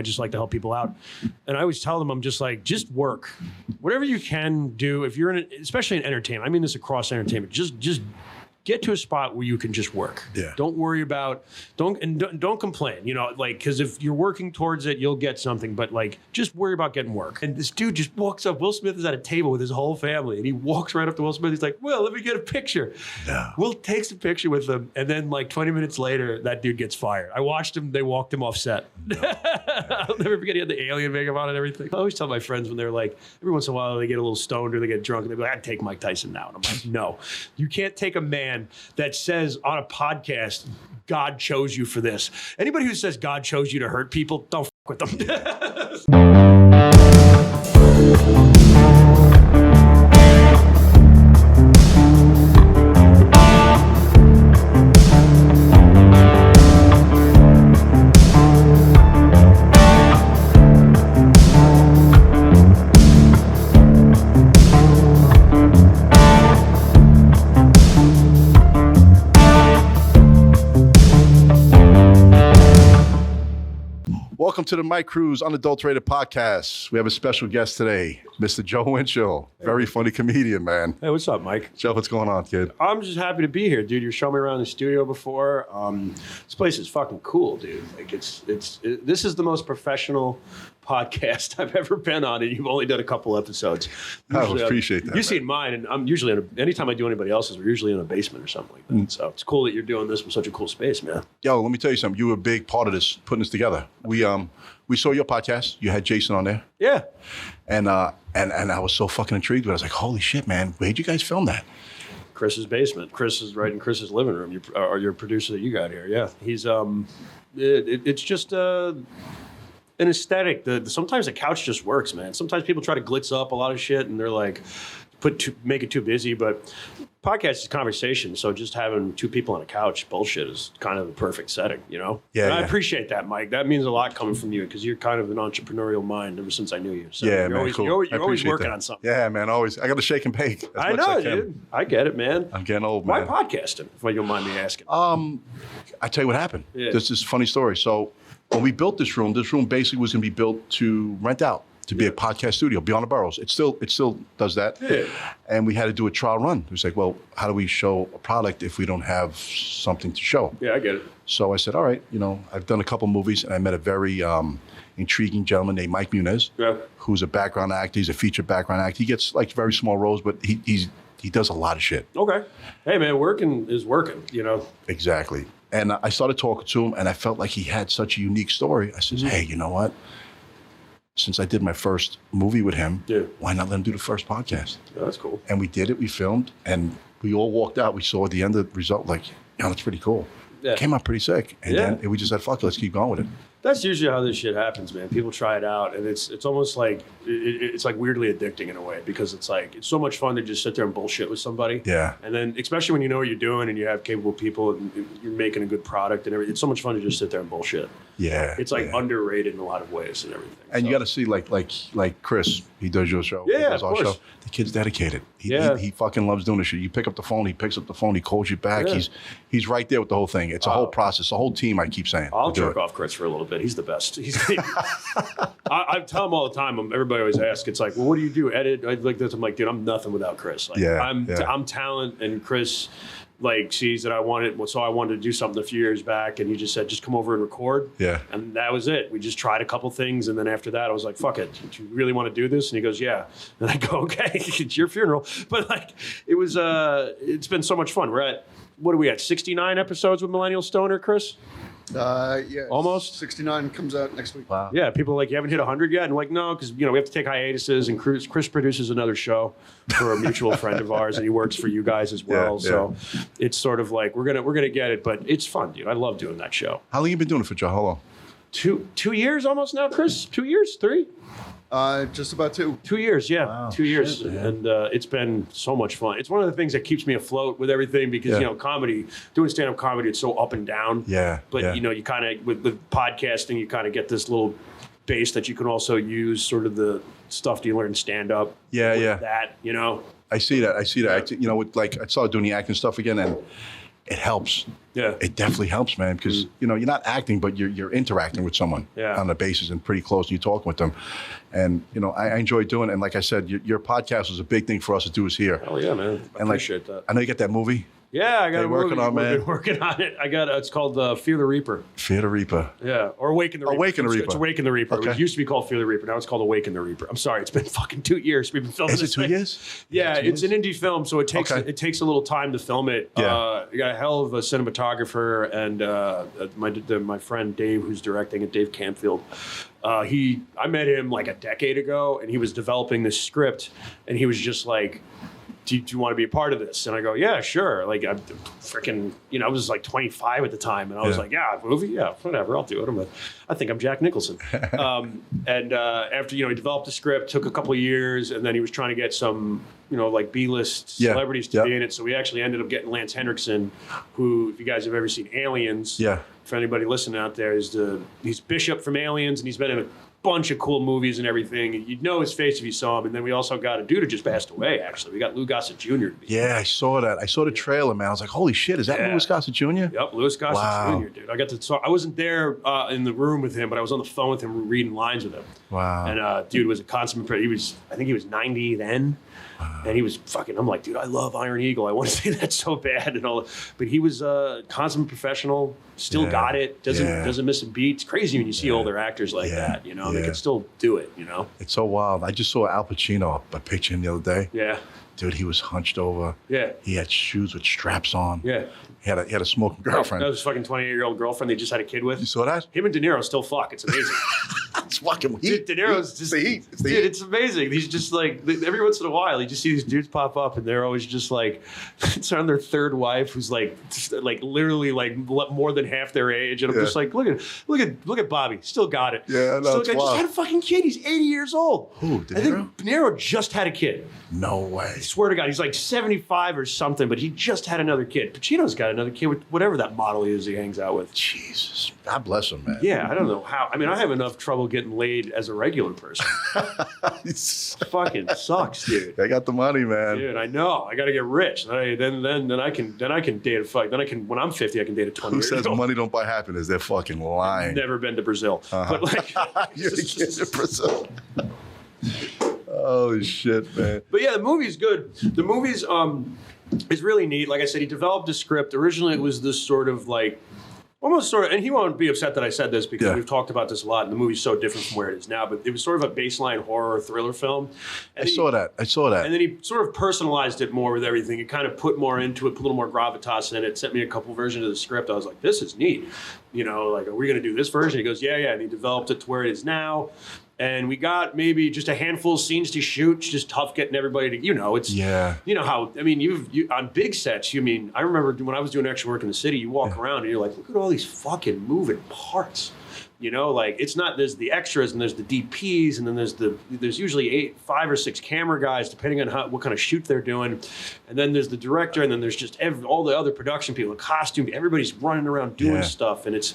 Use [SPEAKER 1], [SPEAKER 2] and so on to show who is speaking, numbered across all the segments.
[SPEAKER 1] just like to help people out. And I always tell them, I'm just like, just work. Whatever you can do, if you're especially in entertainment, I mean this across entertainment, just get to a spot where you can just work.
[SPEAKER 2] Yeah.
[SPEAKER 1] Don't worry about, don't complain, because if you're working towards it, you'll get something, but like, just worry about getting work. And this dude just walks up, Will Smith is at a table with his whole family, and he walks right up to Will Smith. He's like, Will, let me get a picture.
[SPEAKER 2] No.
[SPEAKER 1] Will takes a picture with him, and then like 20 minutes later, that dude gets fired. I watched him, they walked him off set. No. I'll never forget, he had the alien makeup on and everything. I always tell my friends when they're like, every once in a while, they get a little stoned or they get drunk, and they're like, I'd take Mike Tyson now. And I'm like, no, you can't take a man that says on a podcast, God chose you for this. Anybody who says God chose you to hurt people, don't fuck with them.
[SPEAKER 2] Welcome to the Mike Cruz Unadulterated podcast. We have a special guest today, Mr. Joe Winchell. Very funny comedian, man.
[SPEAKER 1] Hey, what's up, Mike?
[SPEAKER 2] Joe, what's going on, kid?
[SPEAKER 1] I'm just happy to be here, dude. You showed me around the studio before. This place is fucking cool, dude. Like this is the most professional podcast I've ever been on, and you've only done a couple episodes.
[SPEAKER 2] Usually, I appreciate that.
[SPEAKER 1] You've seen mine, and I'm usually anytime I do anybody else's, we're usually in a basement or something like that. So it's cool that you're doing this with such a cool space, man.
[SPEAKER 2] Yo, let me tell you something. You were a big part of this, putting this together. We saw your podcast. You had Jason on there.
[SPEAKER 1] Yeah.
[SPEAKER 2] And I was so fucking intrigued. But I was like, holy shit, man. Where'd you guys film that?
[SPEAKER 1] Chris's basement. Chris is right in Chris's living room. Your producer that you got here. Yeah. He's it's just an aesthetic. Sometimes the couch just works, man. Sometimes people try to glitz up a lot of shit, and they're like, make it too busy. But podcast is conversation, so just having two people on a couch, bullshit, is kind of the perfect setting,
[SPEAKER 2] Yeah.
[SPEAKER 1] And I appreciate that, Mike. That means a lot coming from you because you're kind of an entrepreneurial mind ever since I knew you. So
[SPEAKER 2] yeah,
[SPEAKER 1] you're
[SPEAKER 2] man,
[SPEAKER 1] always,
[SPEAKER 2] cool.
[SPEAKER 1] You're always working on something.
[SPEAKER 2] Yeah, man, always. I got to shake and bake.
[SPEAKER 1] I know, dude. I get it, man.
[SPEAKER 2] I'm getting old, man.
[SPEAKER 1] Why podcasting, if you don't mind me asking?
[SPEAKER 2] I tell you what happened.
[SPEAKER 1] Yeah.
[SPEAKER 2] This is a funny story. So when we built this room basically was going to be built to rent out, to be a podcast studio beyond the boroughs. It still does that.
[SPEAKER 1] Yeah.
[SPEAKER 2] And we had to do a trial run. It was like, well, how do we show a product if we don't have something to show?
[SPEAKER 1] Yeah, I get it.
[SPEAKER 2] So I said, all right, I've done a couple movies, and I met a very intriguing gentleman named Mike Muniz, who's a background actor. He's a featured background actor. He gets like very small roles, but he does a lot of shit.
[SPEAKER 1] Okay. Hey, man, working is working,
[SPEAKER 2] Exactly. And I started talking to him, and I felt like he had such a unique story. I said, hey, you know what? Since I did my first movie with him, why not let him do the first podcast?
[SPEAKER 1] Yeah, that's cool.
[SPEAKER 2] And we did it. We filmed, and we all walked out. We saw at the end of the result, like, that's pretty cool. Yeah. Came out pretty sick. And then we just said, fuck it, let's keep going with it.
[SPEAKER 1] That's usually how this shit happens, man. People try it out, and it's almost like it's like weirdly addicting in a way, because it's like it's so much fun to just sit there and bullshit with somebody.
[SPEAKER 2] Yeah.
[SPEAKER 1] And then especially when you know what you're doing and you have capable people and you're making a good product and everything, it's so much fun to just sit there and bullshit.
[SPEAKER 2] Yeah.
[SPEAKER 1] It's like underrated in a lot of ways and everything.
[SPEAKER 2] And you got to see like Chris, he does your show.
[SPEAKER 1] Yeah,
[SPEAKER 2] he does
[SPEAKER 1] of
[SPEAKER 2] our
[SPEAKER 1] course.
[SPEAKER 2] show. The kid's dedicated. He fucking loves doing this shit. You pick up the phone, he picks up the phone, he calls you back. Yeah. He's right there with the whole thing. It's a whole process, a whole team, I keep saying.
[SPEAKER 1] I'll jerk off Chris for a little bit. He's the best. I tell him all the time. Everybody always asks. It's like, well, what do you do? Edit? I like this. I'm like, dude, I'm nothing without Chris. Like, I'm talent, and Chris sees that I wanted. So I wanted to do something a few years back, and he just said, just come over and record. Yeah. And that was it. We just tried a couple things, and then after that, I was like, fuck it. Do you really want to do this? And he goes, yeah. And I go, okay, it's your funeral. But like, it was. It's been so much fun. We're at, what are we at? 69 episodes with Millennial Stoner, Chris.
[SPEAKER 3] Yeah,
[SPEAKER 1] almost
[SPEAKER 3] 69 comes out next week.
[SPEAKER 2] Wow.
[SPEAKER 1] Yeah, people are like, you haven't hit 100 yet, and we're like, no, because we have to take hiatuses. And Chris produces another show for a mutual friend of ours, and he works for you guys as well. So it's sort of like we're gonna get it, but it's fun, dude. I love doing that show.
[SPEAKER 2] How long you been doing it for, Joe? How long?
[SPEAKER 1] 2 years almost now, Chris. 2 years, 3.
[SPEAKER 3] Just about 2.
[SPEAKER 1] 2 years, yeah.
[SPEAKER 2] Wow,
[SPEAKER 1] 2 years.
[SPEAKER 2] shit,
[SPEAKER 1] and it's been so much fun. It's one of the things that keeps me afloat with everything because, comedy, doing stand-up comedy, it's so up and down.
[SPEAKER 2] Yeah.
[SPEAKER 1] But, you kind of, with podcasting, you kind of get this little base that you can also use sort of the stuff you learn stand-up.
[SPEAKER 2] Yeah.
[SPEAKER 1] That,
[SPEAKER 2] I see that. I started doing the acting stuff again, and it helps.
[SPEAKER 1] Yeah.
[SPEAKER 2] It definitely helps, man, because, you're not acting, but you're interacting with someone on a basis and pretty close, and you're talking with them. And, I enjoy doing it. And like I said, your podcast was a big thing for us to do here.
[SPEAKER 1] Oh, yeah, man. I appreciate that.
[SPEAKER 2] I know you got that movie.
[SPEAKER 1] Yeah, I got a movie.
[SPEAKER 2] Working on, man.
[SPEAKER 1] We've been working on it. It's called Fear the Reaper.
[SPEAKER 2] Fear the Reaper.
[SPEAKER 1] Yeah, or Awaken the Reaper.
[SPEAKER 2] Awaken the Reaper.
[SPEAKER 1] It's Awaken the Reaper.
[SPEAKER 2] Okay.
[SPEAKER 1] It used to be called Fear the Reaper. Now it's called Awaken the Reaper. I'm sorry, it's been fucking 2 years. We've been filming
[SPEAKER 2] this. Is it 2 years?
[SPEAKER 1] Yeah, it's an indie film, so it takes a little time to film it.
[SPEAKER 2] Yeah.
[SPEAKER 1] You got a hell of a cinematographer, and my friend Dave, who's directing it, Dave Campfield. I met him like a decade ago, and he was developing this script, and he was just like, do you want to be a part of this? And I go, yeah, sure. Like, I'm freaking, I was like 25 at the time. And I was like, yeah, movie? Yeah, whatever, I'll do it. I think I'm Jack Nicholson. After, he developed the script, took a couple of years, and then he was trying to get some, like B-list celebrities to be in it. So we actually ended up getting Lance Henriksen, who, if you guys have ever seen Aliens, for anybody listening out there, he's Bishop from Aliens, and he's been in a bunch of cool movies and everything. You'd know his face if you saw him. And then we also got a dude who just passed away, actually. We got Lou Gossett Jr. to be.
[SPEAKER 2] Yeah, I saw that. I saw the trailer, man. I was like, holy shit, is that Louis Gossett Jr.?
[SPEAKER 1] Yep, Louis Gossett Jr., dude. I wasn't there in the room with him, but I was on the phone with him reading lines with him.
[SPEAKER 2] Wow.
[SPEAKER 1] And dude was a consummate I think he was 90 then. And he was I'm like, dude, I love Iron Eagle. I want to say that so bad and all. But he was a consummate professional, still got it, doesn't miss a beat. It's crazy when you see older actors like that, they can still do it,
[SPEAKER 2] It's so wild. I just saw Al Pacino, a picture him the other day.
[SPEAKER 1] Yeah.
[SPEAKER 2] Dude, he was hunched over.
[SPEAKER 1] Yeah.
[SPEAKER 2] He had shoes with straps on.
[SPEAKER 1] Yeah.
[SPEAKER 2] He had a smoking girlfriend.
[SPEAKER 1] That was his fucking 28-year-old girlfriend they just had a kid with.
[SPEAKER 2] You saw that?
[SPEAKER 1] Him and De Niro still fuck. It's amazing.
[SPEAKER 2] It's fucking
[SPEAKER 1] dude, De Niro's just... It's amazing. He's just like... Every once in a while, you just see these dudes pop up, and they're always just like... It's on their third wife, who's like literally like more than half their age. And I'm just like, look at Bobby. Still got it.
[SPEAKER 2] Yeah, no,
[SPEAKER 1] just had a fucking kid. He's 80 years old.
[SPEAKER 2] Who, De Niro?
[SPEAKER 1] I think De Niro just had a kid.
[SPEAKER 2] No way.
[SPEAKER 1] I swear to God, he's like 75 or something, but he just had another kid. Pacino's got another kid with whatever that model is he hangs out with.
[SPEAKER 2] Jesus. God bless him, man.
[SPEAKER 1] Yeah, I don't know how. I mean, I have enough trouble getting laid as a regular person. Fucking sucks, dude.
[SPEAKER 2] I got the money, man.
[SPEAKER 1] Dude, I know. I got to get rich. Then I can date a fuck. Then I can, when I'm 50, I can date a 20-year-old.
[SPEAKER 2] Who says money don't buy happiness? They're fucking lying.
[SPEAKER 1] Never been to Brazil. But like,
[SPEAKER 2] you're to Brazil. Oh shit, man.
[SPEAKER 1] But yeah, the movie's good. The movie's is really neat. Like I said, he developed a script. Originally, it was this sort of like almost sort of, and he won't be upset that I said this because we've talked about this a lot, and the movie's so different from where it is now. But it was sort of a baseline horror thriller film. And
[SPEAKER 2] I saw that. And
[SPEAKER 1] then he sort of personalized it more with everything. He kind of put more into it, put a little more gravitas in it. Sent me a couple versions of the script. I was like, this is neat. Like, are we going to do this version? He goes, yeah. And he developed it to where it is now. And we got maybe just a handful of scenes to shoot. It's just tough getting everybody to, it's, you know how, I mean, you on big sets, I remember when I was doing extra work in the city, you walk around and you're like, look at all these fucking moving parts. Like it's not, there's the extras and there's the DPs and then there's usually 5 or 6 camera guys depending on what kind of shoot they're doing. And then there's the director and then there's just all the other production people, the costume, everybody's running around doing stuff and it's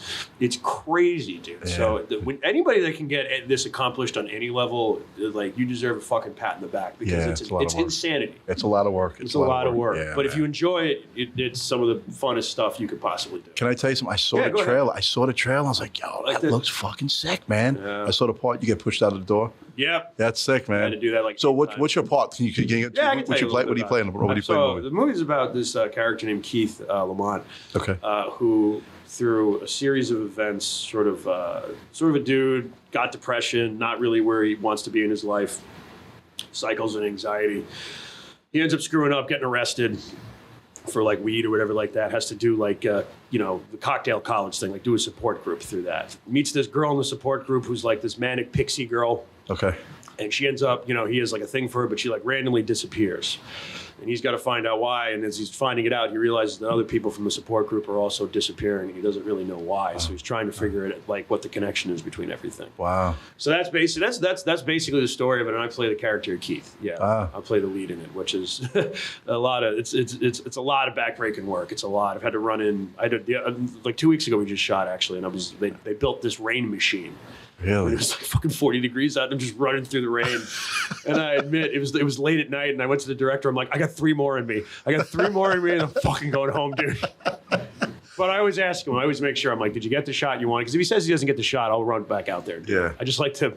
[SPEAKER 1] crazy, dude. Yeah. So when anybody that can get this accomplished on any level, like you deserve a fucking pat in the back because it's insanity.
[SPEAKER 2] It's a lot of work.
[SPEAKER 1] It's a lot of work.
[SPEAKER 2] Yeah,
[SPEAKER 1] but if you enjoy it, it's some of the funnest stuff you could possibly do.
[SPEAKER 2] Can I tell you something? I saw the trailer. Ahead. I saw the trailer. I was like, yo, that looks fucking sick, man. Yeah. I saw the part you get pushed out of the door.
[SPEAKER 1] Yep.
[SPEAKER 2] That's sick, man.
[SPEAKER 1] I had to do that like.
[SPEAKER 2] So what's your part? Can you get
[SPEAKER 1] I can
[SPEAKER 2] what you play? What do you play in the movie?
[SPEAKER 1] The movie's about this character named Keith Lamont.
[SPEAKER 2] Okay.
[SPEAKER 1] Who through a series of events, sort of a dude, got depression, not really where he wants to be in his life, cycles and anxiety. He ends up screwing up, getting arrested for like weed or whatever like that, has to do like, the cocktail college thing, like do a support group through that. Meets this girl in the support group who's like this manic pixie girl.
[SPEAKER 2] Okay.
[SPEAKER 1] And she ends up, he has like a thing for her, but she like randomly disappears. And he's got to find out why. And as he's finding it out, he realizes that other people from the support group are also disappearing. And he doesn't really know why. So he's trying to figure it like what the connection is between everything.
[SPEAKER 2] Wow.
[SPEAKER 1] So that's basically the story of it. And I play the character of Keith. Yeah. Wow. I play the lead in it, which is a lot of it's a lot of backbreaking work. It's a lot. I've had to run in. I did like 2 weeks ago we just shot actually, and they built this rain machine.
[SPEAKER 2] Really?
[SPEAKER 1] It was like fucking 40 degrees out and I'm just running through the rain. And I admit, it was late at night and I went to the director. I'm like, I got 3 more in me. And I'm fucking going home, dude. But I always ask him. I always make sure. I'm like, did you get the shot you wanted? Because if he says he doesn't get the shot, I'll run back out there.
[SPEAKER 2] Yeah.
[SPEAKER 1] I just like to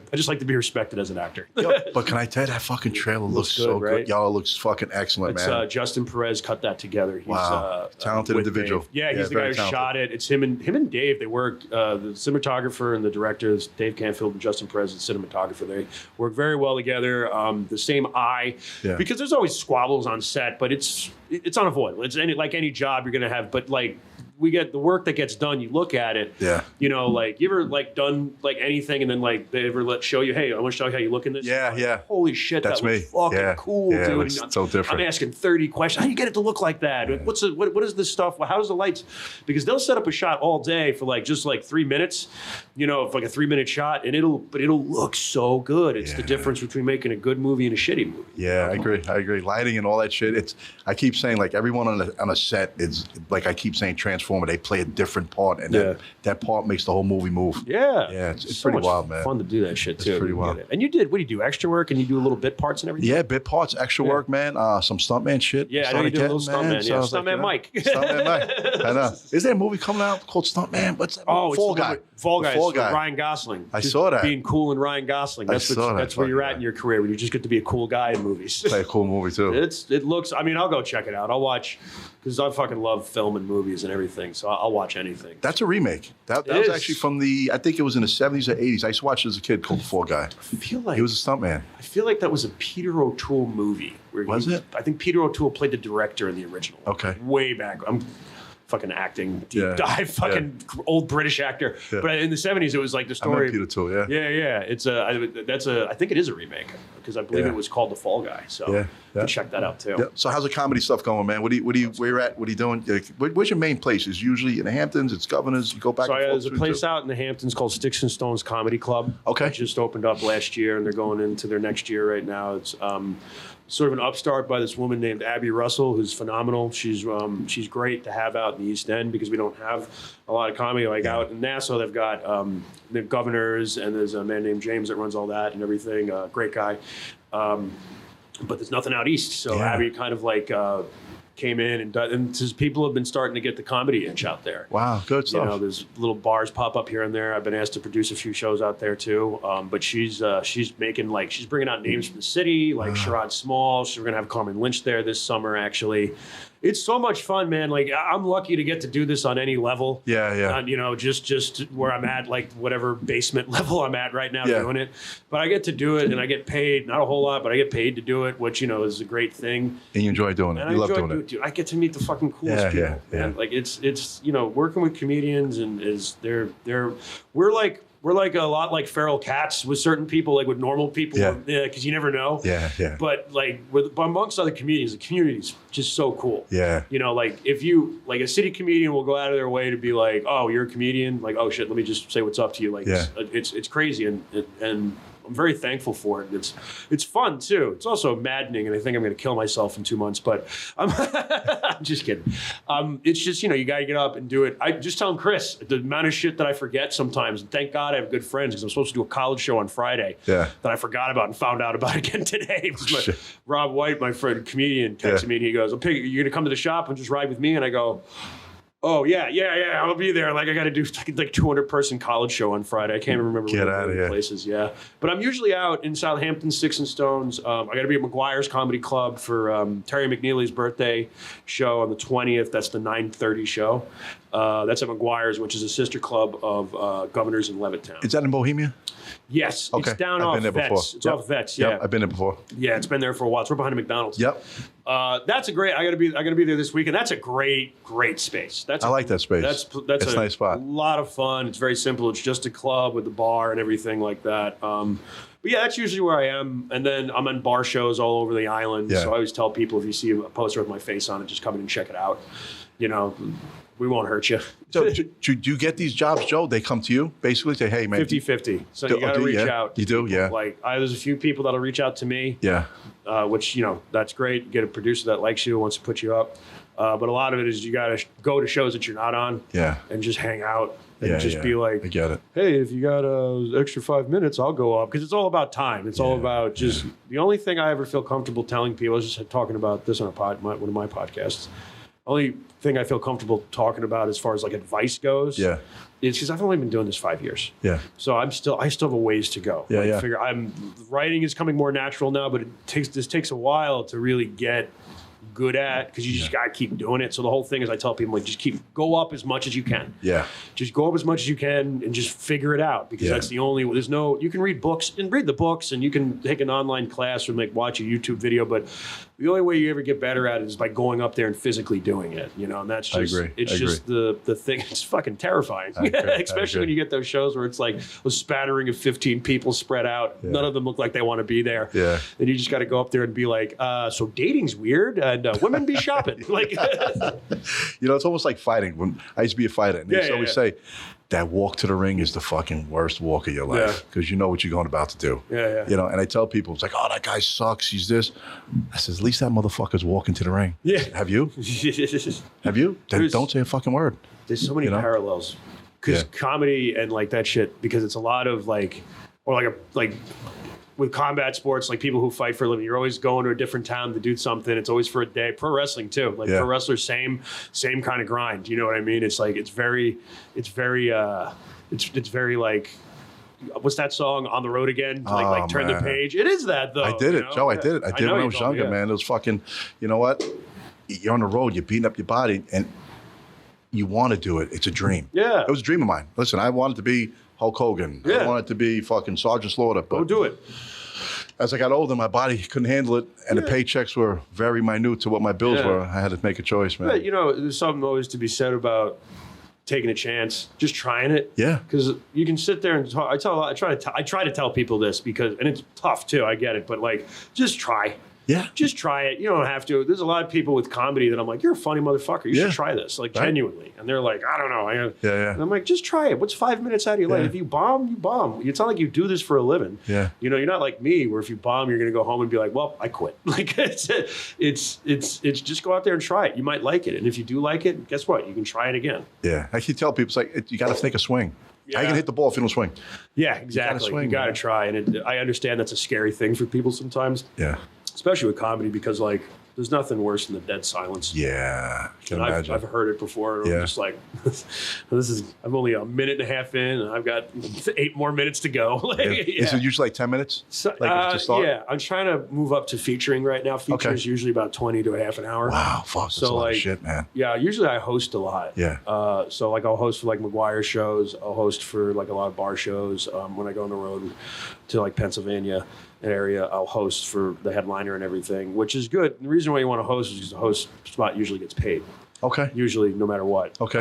[SPEAKER 1] be respected as an actor.
[SPEAKER 2] Yo, but can I tell you, that fucking trailer looks so
[SPEAKER 1] right?
[SPEAKER 2] good. Y'all, it looks fucking excellent, man.
[SPEAKER 1] Justin Perez cut that together. He's,
[SPEAKER 2] wow. Talented individual.
[SPEAKER 1] Dave. Yeah, he's the guy who shot it. It's him and Dave. They work, the cinematographer and the directors, Dave Canfield and Justin Perez, the cinematographer. They work very well together. The same eye. Yeah. Because there's always squabbles on set, but it's unavoidable. It's like any job you're going to have. But like, we get the work that gets done. You look at it. Yeah. You know, like you ever like done like anything, and then like they ever show you, hey, I want to show you how you look in this.
[SPEAKER 2] Yeah,
[SPEAKER 1] like,
[SPEAKER 2] yeah.
[SPEAKER 1] Holy shit,
[SPEAKER 2] that's
[SPEAKER 1] that was fucking cool, dude.
[SPEAKER 2] It's so different.
[SPEAKER 1] I'm asking 30 questions. How do you get it to look like that? Yeah. What is this stuff? How does the lights? Because they'll set up a shot all day for like just like 3 minutes. You know, for like a 3-minute shot, and it'll look so good. It's the difference between making a good movie and a shitty movie.
[SPEAKER 2] Yeah, I agree. Lighting and all that shit. I keep saying like everyone on a set is like I keep saying Transformer. They play a different part, and that part makes the whole movie move.
[SPEAKER 1] Yeah,
[SPEAKER 2] yeah, it's
[SPEAKER 1] so
[SPEAKER 2] pretty wild, man.
[SPEAKER 1] Fun to do that shit too.
[SPEAKER 2] It's pretty wild.
[SPEAKER 1] And you did what do you do? Extra work, and you do little bit parts and everything.
[SPEAKER 2] Yeah, bit parts, extra work, man. Some stuntman shit.
[SPEAKER 1] Yeah, I know you do a little stuntman. Yeah, Stuntman Mike.
[SPEAKER 2] Stuntman Mike. I know. Is there a movie coming out called Stuntman? What's that?
[SPEAKER 1] Oh,
[SPEAKER 2] Fall Guy.
[SPEAKER 1] Fall Guy. Ryan Gosling.
[SPEAKER 2] I saw that.
[SPEAKER 1] Being cool in Ryan Gosling. That's where you're at in your career, when you just get to be a cool guy in movies.
[SPEAKER 2] Play a cool movie too.
[SPEAKER 1] It looks. I mean, I'll go check it out. I'll watch because I fucking love film and movies and everything. So I'll watch anything.
[SPEAKER 2] That's a remake. That was actually from I think it was in the 70s or 80s. I used to watch it as a kid called The Fall Guy.
[SPEAKER 1] I feel like
[SPEAKER 2] he was a stuntman.
[SPEAKER 1] I feel like that was a Peter O'Toole movie.
[SPEAKER 2] Was it?
[SPEAKER 1] I think Peter O'Toole played the director in the original.
[SPEAKER 2] Okay.
[SPEAKER 1] Way back. I'm fucking acting deep dive, fucking old British actor. Yeah. But in the 70s, it was like the story.
[SPEAKER 2] Peter O'Toole, yeah.
[SPEAKER 1] Yeah. I think it is a remake because I believe it was called The Fall Guy. So you can check that out too.
[SPEAKER 2] Yeah. So how's the comedy stuff going, man? Where you at? What are you doing? Where's your main place? Is usually in the Hamptons? It's Governors. You go back. So
[SPEAKER 1] there's a place out in the Hamptons called Sticks and Stones Comedy Club.
[SPEAKER 2] Okay.
[SPEAKER 1] It just opened up last year, and they're going into their next year right now. It's sort of an upstart by this woman named Abby Russell, who's phenomenal. She's great to have out in the East End because we don't have a lot of comedy. Like out in Nassau, they've got the Governors, and there's a man named James that runs all that and everything. Great guy. But there's nothing out east. So Abby kind of like came in and just people have been starting to get the comedy itch out there.
[SPEAKER 2] Wow, good stuff.
[SPEAKER 1] You know, there's little bars pop up here and there. I've been asked to produce a few shows out there too. But she's making she's bringing out names from the city, like Sherrod Small. We're gonna have Carmen Lynch there this summer actually. It's so much fun, man. Like I'm lucky to get to do this on any level.
[SPEAKER 2] Yeah.
[SPEAKER 1] You know, just where I'm at, like whatever basement level I'm at right now doing it. But I get to do it, and I get paid, not a whole lot, but I get paid to do it, which is a great thing.
[SPEAKER 2] And you enjoy doing it.
[SPEAKER 1] And
[SPEAKER 2] you love doing it.
[SPEAKER 1] Dude, I get to meet the fucking coolest people. Man. Like it's working with comedians and we're like a lot like feral cats with certain people, like with normal people, because you never know.
[SPEAKER 2] Yeah.
[SPEAKER 1] But like but amongst other comedians, the community's just so cool.
[SPEAKER 2] Yeah.
[SPEAKER 1] You know, like if you like a city comedian will go out of their way to be like, oh, you're a comedian, like oh shit, let me just say what's up to you. Like it's crazy and I'm very thankful for it. It's fun too. It's also maddening, and I think I'm going to kill myself in 2 months. But I'm just kidding. It's just you got to get up and do it. I just telling Chris the amount of shit that I forget sometimes. And thank God I have good friends because I'm supposed to do a college show on Friday that I forgot about and found out about again today. Rob White, my friend comedian, texted me and he goes, "You're going to come to the shop and just ride with me?" And I go, oh, yeah, I'll be there. Like, I got to do like 200-person college show on Friday. I can't remember
[SPEAKER 2] Get out of here.
[SPEAKER 1] Places, But I'm usually out in Southampton, Sticks and Stones. I got to be at McGuire's Comedy Club for Terry McNeely's birthday show on the 20th. That's the 9:30 show. That's at McGuire's, which is a sister club of Governors in Levittown.
[SPEAKER 2] Is that in Bohemia?
[SPEAKER 1] Yes.
[SPEAKER 2] Okay.
[SPEAKER 1] It's down
[SPEAKER 2] off
[SPEAKER 1] Vets. It's off Vets,
[SPEAKER 2] Yep, I've been there before.
[SPEAKER 1] Yeah, it's been there for a while. It's right behind a McDonald's.
[SPEAKER 2] Yep.
[SPEAKER 1] That's a great. I gotta be there this week, and that's a great space.
[SPEAKER 2] I like that space.
[SPEAKER 1] That's
[SPEAKER 2] a nice spot.
[SPEAKER 1] A lot of fun. It's very simple. It's just a club with the bar and everything like that. But yeah, that's usually where I am. And then I'm on bar shows all over the island. So I always tell people if you see a poster with my face on it, just come in and check it out. We won't hurt you.
[SPEAKER 2] So do you get these jobs, Joe? They come to you, basically say, hey, man.
[SPEAKER 1] 50-50. So you got to reach out.
[SPEAKER 2] You do, yeah.
[SPEAKER 1] Like, there's a few people that'll reach out to me.
[SPEAKER 2] Yeah.
[SPEAKER 1] Which, that's great. You get a producer that likes you, wants to put you up. But a lot of it is you got to go to shows that you're not on. Yeah. And just hang out. And be like,
[SPEAKER 2] I get it.
[SPEAKER 1] Hey, if you got an extra 5 minutes, I'll go up. Because it's all about time. It's all about just the only thing I ever feel comfortable telling people, I was just talking about this on one of my podcasts. only thing I feel comfortable talking about as far as like advice goes.
[SPEAKER 2] Yeah.
[SPEAKER 1] Is because I've only been doing this 5 years.
[SPEAKER 2] Yeah.
[SPEAKER 1] So I still have a ways to go.
[SPEAKER 2] Yeah, yeah.
[SPEAKER 1] Writing is coming more natural now, but this takes a while to really get good at, because you just got to keep doing it. So the whole thing is, I tell people, like, just go up as much as you can.
[SPEAKER 2] Yeah.
[SPEAKER 1] Just go up as much as you can and just figure it out, because that's the only, you can read books and read the books, and you can take an online class or like watch a YouTube video, but the only way you ever get better at it is by going up there and physically doing it, and that's just, just the thing. It's fucking terrifying, especially when you get those shows where it's like a spattering of 15 people spread out. None of them look like they want to be there.
[SPEAKER 2] Yeah.
[SPEAKER 1] And you just got to go up there and be like, so dating's weird and women be shopping. Like,
[SPEAKER 2] it's almost like fighting. When I used to be a fighter, and they used to always say, that walk to the ring is the fucking worst walk of your life, because you know what you're going about to do. And I tell people, it's like, oh, that guy sucks. He's this. I says, at least that motherfucker's walking to the ring. Yeah. Have you? Have you? Then don't say a fucking word.
[SPEAKER 1] There's so many parallels, because comedy and like that shit, because it's a lot of like, or like with combat sports, like people who fight for a living, you're always going to a different town to do something. It's always for a day. Pro wrestling too. Like pro wrestlers, same kind of grind. You know what I mean? It's like, it's very like, what's that song, On the Road Again? Like turn the page. It is that though.
[SPEAKER 2] I did it, Joe. I did it. I did it when I was younger, man. It was fucking, you know what? You're on the road, you're beating up your body, and you want to do it. It's a dream. Yeah. It was a dream of mine. Listen, I wanted to be Hulk Hogan. I wanted to be fucking Sergeant Slaughter. But
[SPEAKER 1] go do it.
[SPEAKER 2] As I got older, my body couldn't handle it, and the paychecks were very minute to what my bills were. I had to make a choice, man.
[SPEAKER 1] But, there's something always to be said about taking a chance, just trying it. Yeah. Because you can sit there and talk. I try to tell people this, because, and it's tough too, I get it, but like, just try. Yeah. Just try it. You don't have to. There's a lot of people with comedy that I'm like, you're a funny motherfucker. You should try this. Like, genuinely. And they're like, I don't know. And I'm like, just try it. What's 5 minit's out of your life? If you bomb, you bomb. It's not like you do this for a living. Yeah. You're not like me, where if you bomb, you're going to go home and be like, well, I quit. Like, it's just go out there and try it. You might like it. And if you do like it, guess what? You can try it again.
[SPEAKER 2] Yeah. I keep telling people, it's like, you got to take a swing. Yeah. How you can hit the ball if you don't swing?
[SPEAKER 1] Yeah, exactly. You got to try. And I understand that's a scary thing for people sometimes. Yeah. Especially with comedy, because like, there's nothing worse than the dead silence. Yeah, I've heard it before. And I'm just like, I'm only a minute and a half in, and I've got 8 more minutes to go. Like,
[SPEAKER 2] Is it usually like 10 minutes?
[SPEAKER 1] So, yeah, I'm trying to move up to featuring right now. Featuring is usually about 20 to a half an hour.
[SPEAKER 2] Wow, fuck, that's a lot of shit, man.
[SPEAKER 1] Yeah, usually I host a lot. Yeah. So like, I'll host for like McGuire shows. I'll host for like a lot of bar shows. When I go on the road to like Pennsylvania area, I'll host for the headliner and everything, which is good. The reason why you want to host is because the host spot usually gets paid. Okay. Usually, no matter what. Okay.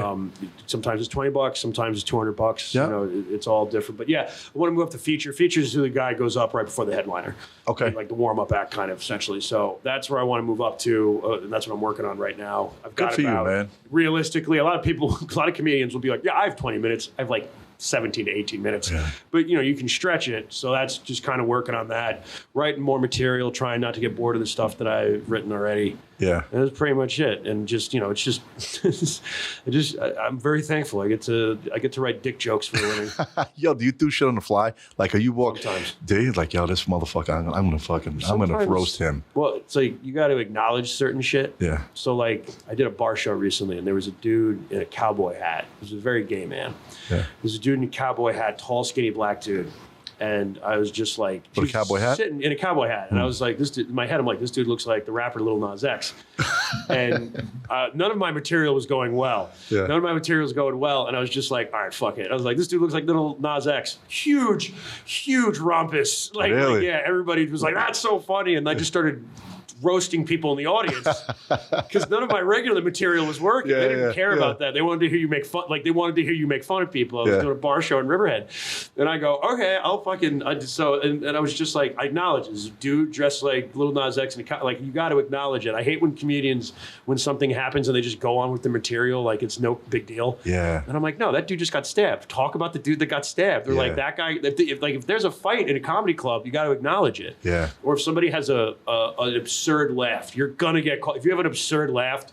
[SPEAKER 1] Sometimes it's $20, sometimes it's $200. Yeah. It's all different. But yeah, I want to move up to feature. Feature is who the guy goes up right before the headliner. Okay. Like the warm-up act, kind of, essentially. So that's where I want to move up to, and that's what I'm working on right now. I've got
[SPEAKER 2] good for you, man.
[SPEAKER 1] Realistically, a lot of comedians will be like, yeah, I have 20 minutes. I have like 17 to 18 minutes. Yeah. But, you can stretch it. So that's just kind of working on that. Writing more material, trying not to get bored of the stuff that I've written already. Yeah. And that's pretty much it. And just, it's just, I'm very thankful. I get to write dick jokes for a living.
[SPEAKER 2] Yo, do you do shit on the fly? Like, are you walking?
[SPEAKER 1] Sometimes.
[SPEAKER 2] Do you? Like, yo, this motherfucker, I'm going to roast him.
[SPEAKER 1] Well, it's like, you got to acknowledge certain shit. Yeah. So like, I did a bar show recently, and there was a dude in a cowboy hat. He was a very gay man. Yeah. There's a dude in a cowboy hat, tall, skinny black dude. And I was just like,
[SPEAKER 2] with a cowboy hat?
[SPEAKER 1] Sitting in a cowboy hat. And I was like, this dude, in my head, I'm like, this dude looks like the rapper Lil Nas X. And none of my material was going well. Yeah. None of my material was going well. And I was just like, all right, fuck it. I was like, this dude looks like Lil Nas X. Huge rumpus. Like, really? Yeah, everybody was like, that's so funny. And I just started roasting people in the audience because none of my regular material was working. They didn't care about that. They wanted to hear you make fun. Like, they wanted to hear you make fun of people. I was doing a bar show in Riverhead, and I go, okay, I'll fucking. And I was just like, I acknowledge this dude dressed like Lil Nas X, and like, you got to acknowledge it. I hate when comedians, when something happens and they just go on with the material like it's no big deal. Yeah. And I'm like, no, that dude just got stabbed. Talk about the dude that got stabbed. They're like, that guy. If there's a fight in a comedy club, you got to acknowledge it. Yeah. Or if somebody has an absurd laugh, you're gonna get caught. If you have an absurd laugh,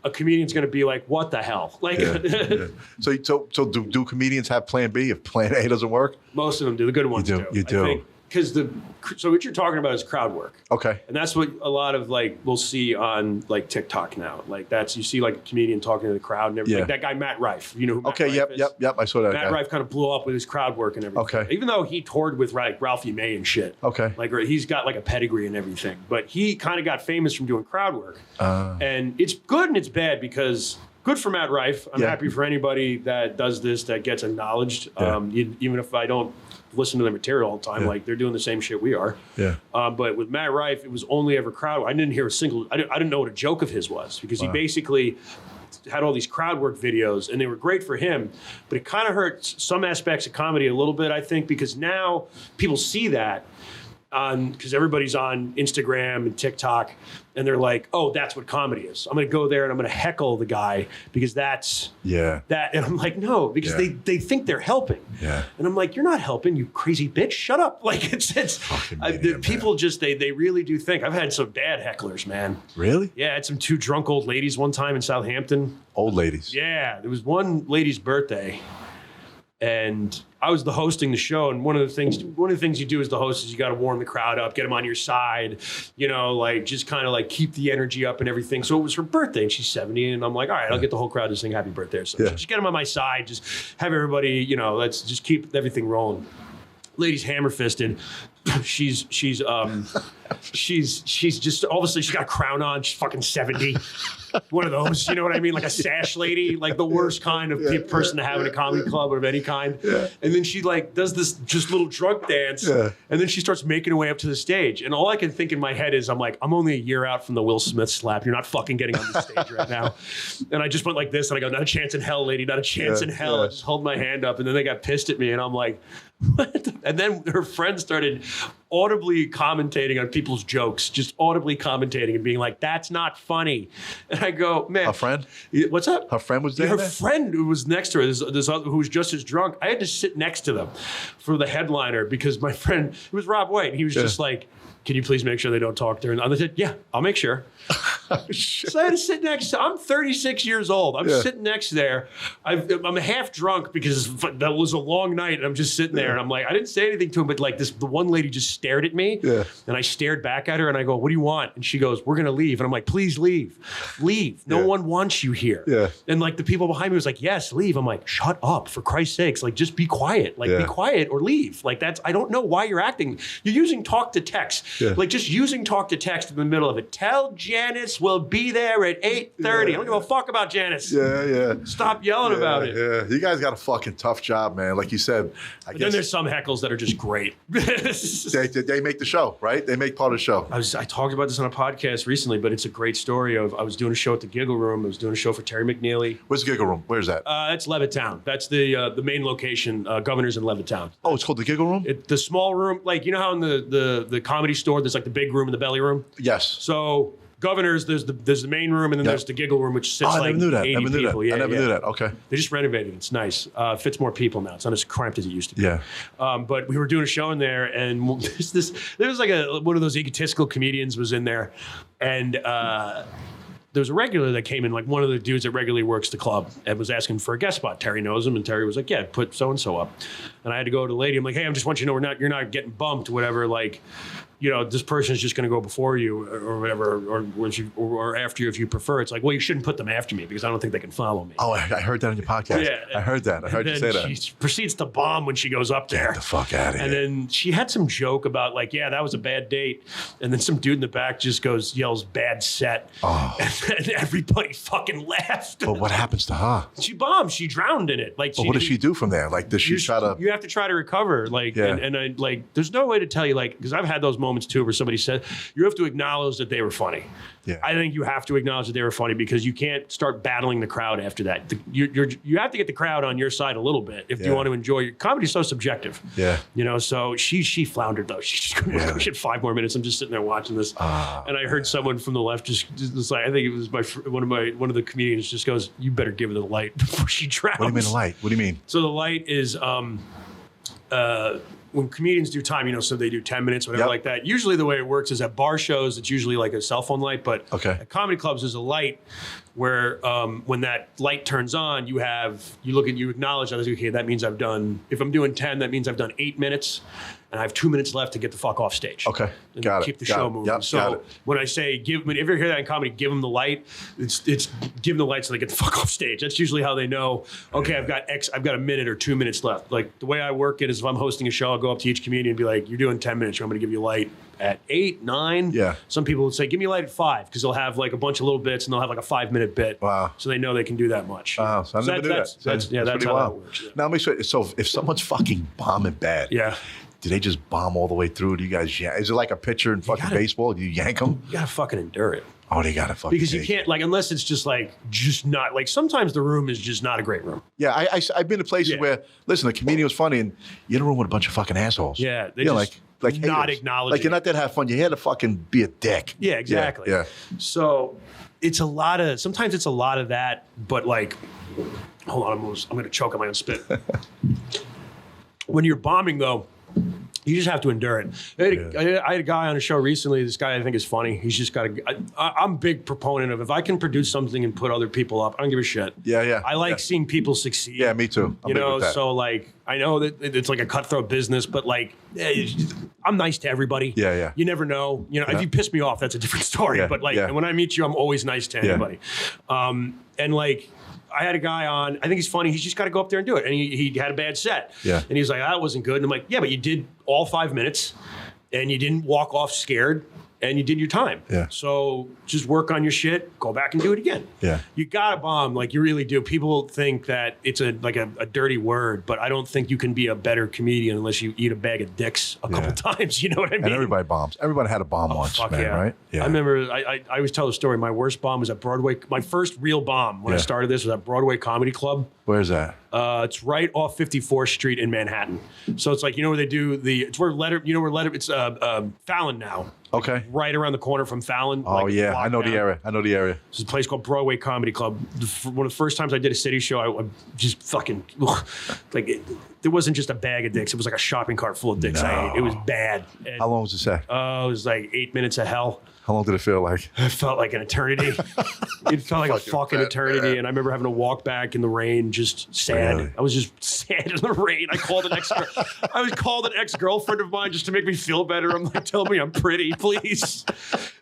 [SPEAKER 1] a comedian's gonna be like, what the hell? Like,
[SPEAKER 2] So do comedians have plan B if plan A doesn't work?
[SPEAKER 1] Most of them do. The good ones do.
[SPEAKER 2] You do.
[SPEAKER 1] so what you're talking about is crowd work.
[SPEAKER 2] Okay.
[SPEAKER 1] And that's what a lot of like we'll see on like TikTok now. Like you see like a comedian talking to the crowd and everything. Like that guy Matt Rife. You know who Matt Rife is?
[SPEAKER 2] Yep. I saw that.
[SPEAKER 1] Matt Rife kind of blew up with his crowd work and everything.
[SPEAKER 2] Okay.
[SPEAKER 1] Even though he toured with like Ralphie May and shit.
[SPEAKER 2] Okay.
[SPEAKER 1] Like he's got like a pedigree and everything. But he kind of got famous from doing crowd work. And it's good and it's bad because good for Matt Rife. I'm happy for anybody that does this, that gets acknowledged. Even if I don't listen to their material all the time, like they're doing the same shit we are. Yeah. But with Matt Rife, it was only ever crowd work. I didn't hear a single, I didn't know what a joke of his was because he basically had all these crowd work videos and they were great for him, but it kind of hurt some aspects of comedy a little bit, I think, because now people see that because everybody's on Instagram and TikTok and they're like, oh, that's what comedy is. I'm going to go there and I'm going to heckle the guy because that's that. And I'm like, no, because they think they're helping. Yeah. And I'm like, you're not helping, you crazy bitch. Shut up. Like it's people just, they really do think. I've had some bad hecklers, man.
[SPEAKER 2] Really?
[SPEAKER 1] Yeah. I had some 2 drunk old ladies one time in Southampton.
[SPEAKER 2] Old ladies?
[SPEAKER 1] Yeah. There was one lady's birthday and I was hosting the show, and one of the things you do as the host is you got to warm the crowd up, get them on your side, like just kind of like keep the energy up and everything. So it was her birthday, and she's 70, and I'm like, all right, I'll get the whole crowd to sing happy birthday. So just get them on my side, just have everybody, let's just keep everything rolling. Lady's hammer-fisted. She's just obviously she's got a crown on. She's fucking 70. One of those, you know what I mean? Like a sash lady, like the worst kind of person to have in a comedy club or of any kind. Yeah. And then she like does this just little drunk dance. Yeah. And then she starts making her way up to the stage. And all I can think in my head is I'm like, I'm only a year out from the Will Smith slap. You're not fucking getting on the stage right now. And I just went like this and I go, not a chance in hell, lady, not a chance in hell. Yeah. I just hold my hand up and then they got pissed at me and I'm like, what? And then her friend started audibly commentating on people's jokes, just audibly commentating and being like, that's not funny. And I go, man.
[SPEAKER 2] Her friend?
[SPEAKER 1] What's up?
[SPEAKER 2] Her friend was there?
[SPEAKER 1] Her friend who was next to her, this other, who was just as drunk. I had to sit next to them for the headliner because my friend, it was Rob White. He was just like, can you please make sure they don't talk during? And I said, yeah, I'll make sure. So I had to sit next to, I'm 36 years old. I'm sitting next there. I'm half drunk because that was a long night. And I'm just sitting there and I'm like, I didn't say anything to him, but like the one lady just stared at me and I stared back at her and I go, what do you want? And she goes, we're going to leave. And I'm like, please leave. Leave. No one wants you here. Yeah. And like the people behind me was like, yes, leave. I'm like, shut up for Christ's sakes. Like, just be quiet. Like be quiet or leave. Like I don't know why you're acting. You're using talk to text. Yeah. Like just using talk to text in the middle of it. Tell Janice we'll be there at 8:30. I don't give a fuck about Janice.
[SPEAKER 2] Yeah.
[SPEAKER 1] Stop yelling about it.
[SPEAKER 2] Yeah. You guys got a fucking tough job, man. Like you said.
[SPEAKER 1] I guess then there's some heckles that are just great.
[SPEAKER 2] they make the show, right? They make part of the show.
[SPEAKER 1] I talked about this on a podcast recently, but it's a great story of I was doing a show at the Giggle Room. I was doing a show for Terry McNeely.
[SPEAKER 2] Where's the Giggle Room? Where's that?
[SPEAKER 1] That's Levittown. That's the main location. Governor's in Levittown.
[SPEAKER 2] Oh, it's called the Giggle Room?
[SPEAKER 1] The small room. Like, you know how in the Comedy Store, there's like the big room and the belly room?
[SPEAKER 2] Yes.
[SPEAKER 1] So Governor's, there's the main room and then there's the Giggle Room, which sits like 80 people.
[SPEAKER 2] I never knew that. Okay.
[SPEAKER 1] They just renovated it. It's nice. Fits more people now. It's not as cramped as it used to be.
[SPEAKER 2] Yeah.
[SPEAKER 1] But we were doing a show in there and there was like one of those egotistical comedians was in there and there was a regular that came in, like one of the dudes that regularly works the club and was asking for a guest spot. Terry knows him and Terry was like, yeah, put so-and-so up. And I had to go to the lady. I'm like, hey, I just want you to know you're not getting bumped, whatever. Like, this person is just going to go before you or whatever, or after you if you prefer. It's like, well, you shouldn't put them after me because I don't think they can follow me.
[SPEAKER 2] Oh, I heard that on your podcast. Yeah. I heard that. I heard you say that.
[SPEAKER 1] She proceeds to bomb when she goes up there.
[SPEAKER 2] Get the fuck out of here.
[SPEAKER 1] And then she had some joke about like, yeah, that was a bad date. And then some dude in the back just yells, bad set. Oh. And everybody fucking laughed.
[SPEAKER 2] But what happens to her?
[SPEAKER 1] She bombed. She drowned in it. Like,
[SPEAKER 2] but what does she do from there? Like, does she try to?
[SPEAKER 1] You have to try to recover. Like, and I like, there's no way to tell you, like, because I've had those moments too where somebody said, you have to acknowledge that they were funny. Yeah. I think you have to acknowledge that they were funny because you can't start battling the crowd after that. You have to get the crowd on your side a little bit if you want to enjoy your comedy. Is so subjective. Yeah. So she floundered though. She just couldn't she had 5 more minutes. I'm just sitting there watching this, and I heard someone from the left just like, I think it was one of the comedians just goes, "You better give her the light before she drowns."
[SPEAKER 2] What do you mean the light? What do you mean?
[SPEAKER 1] So the light is when comedians do time, so they do 10 minutes, whatever like that. Usually the way it works is at bar shows, it's usually like a cell phone light, but at comedy clubs, there's a light where when that light turns on, you acknowledge that, okay, that means if I'm doing 10, that means I've done 8 minutes. and I have 2 minutes left to get the fuck off stage.
[SPEAKER 2] Okay,
[SPEAKER 1] and
[SPEAKER 2] got it.
[SPEAKER 1] Keep the show moving.
[SPEAKER 2] Yep,
[SPEAKER 1] so when I say if you ever hear that in comedy, give them the light. It's give them the light so they get the fuck off stage. That's usually how they know. Okay, I've got a minute or 2 minutes left. Like the way I work it is, if I'm hosting a show, I'll go up to each comedian and be like, "You're doing 10 minutes. I'm going to give you light at 8, 9."
[SPEAKER 2] Yeah.
[SPEAKER 1] Some people would say, "Give me light at 5," because they'll have like a bunch of little bits and they'll have like a 5-minute bit.
[SPEAKER 2] Wow.
[SPEAKER 1] So they know they can do that much.
[SPEAKER 2] Wow. So I never knew that.
[SPEAKER 1] That's how that works. Yeah.
[SPEAKER 2] Now, let me say, so if someone's fucking bombing bad,
[SPEAKER 1] Yeah.
[SPEAKER 2] do they just bomb all the way through? Do you guys is it like a pitcher in fucking baseball? Do you yank them?
[SPEAKER 1] You gotta fucking endure it.
[SPEAKER 2] Oh, they gotta fucking
[SPEAKER 1] because you can't, like, unless it's just not like, sometimes the room is just not a great room.
[SPEAKER 2] Yeah, I've been to places where, listen, the comedian was funny, and you're in a room with a bunch of fucking assholes.
[SPEAKER 1] Yeah, they
[SPEAKER 2] just like
[SPEAKER 1] not
[SPEAKER 2] haters.
[SPEAKER 1] acknowledging.
[SPEAKER 2] Like, you're not there to have fun. You're here to fucking be a dick.
[SPEAKER 1] Yeah, exactly.
[SPEAKER 2] Yeah.
[SPEAKER 1] So sometimes it's a lot of that, but like, hold on, I'm gonna choke on my own spit. When you're bombing though, you just have to endure it. I had a guy on a show recently. This guy I think is funny. He's just got I'm a big proponent of, if I can produce something and put other people up, I don't give a shit.
[SPEAKER 2] Yeah.
[SPEAKER 1] I like seeing people succeed.
[SPEAKER 2] Yeah, me too.
[SPEAKER 1] You know, so like, I know that it's like a cutthroat business, but like, I'm nice to everybody.
[SPEAKER 2] Yeah.
[SPEAKER 1] You never know. You know, if you piss me off, that's a different story.
[SPEAKER 2] Yeah,
[SPEAKER 1] But like,
[SPEAKER 2] yeah.
[SPEAKER 1] when I meet you, I'm always nice to anybody. And like, I had a guy on, I think he's funny. He's just got to go up there and do it. And he had a bad set.
[SPEAKER 2] Yeah.
[SPEAKER 1] And he was like, that wasn't good. And I'm like, yeah, but you did all 5 minutes and you didn't walk off scared and you did your time.
[SPEAKER 2] Yeah.
[SPEAKER 1] So just work on your shit, go back and do it again.
[SPEAKER 2] Yeah.
[SPEAKER 1] You got to bomb, like you really do. People think that it's a dirty word, but I don't think you can be a better comedian unless you eat a bag of dicks a couple times. You know what I mean?
[SPEAKER 2] And everybody bombs. Everybody had a bomb once, man, right?
[SPEAKER 1] Yeah. I remember, I always tell the story. My worst bomb was at Broadway. My first real bomb when I started this was at Broadway Comedy Club.
[SPEAKER 2] Where's that?
[SPEAKER 1] It's right off 54th Street in Manhattan. So it's like, you know where they do it's where it's Fallon now.
[SPEAKER 2] Okay.
[SPEAKER 1] Right around the corner from Fallon.
[SPEAKER 2] Oh, yeah. I know the area. There's
[SPEAKER 1] a place called Broadway Comedy Club. One of the first times I did a city show, I just fucking, there wasn't just a bag of dicks. It was like a shopping cart full of dicks I ate. It was bad. And,
[SPEAKER 2] how long was the set?
[SPEAKER 1] It was like 8 minutes of hell.
[SPEAKER 2] How long did it feel like?
[SPEAKER 1] It felt like an eternity. It felt like a fucking eternity.
[SPEAKER 2] Man.
[SPEAKER 1] And I remember having to walk back in the rain, just sad.
[SPEAKER 2] Really?
[SPEAKER 1] I was just sad in the rain. I called an ex-girlfriend of mine just to make me feel better. I'm like, tell me I'm pretty, please.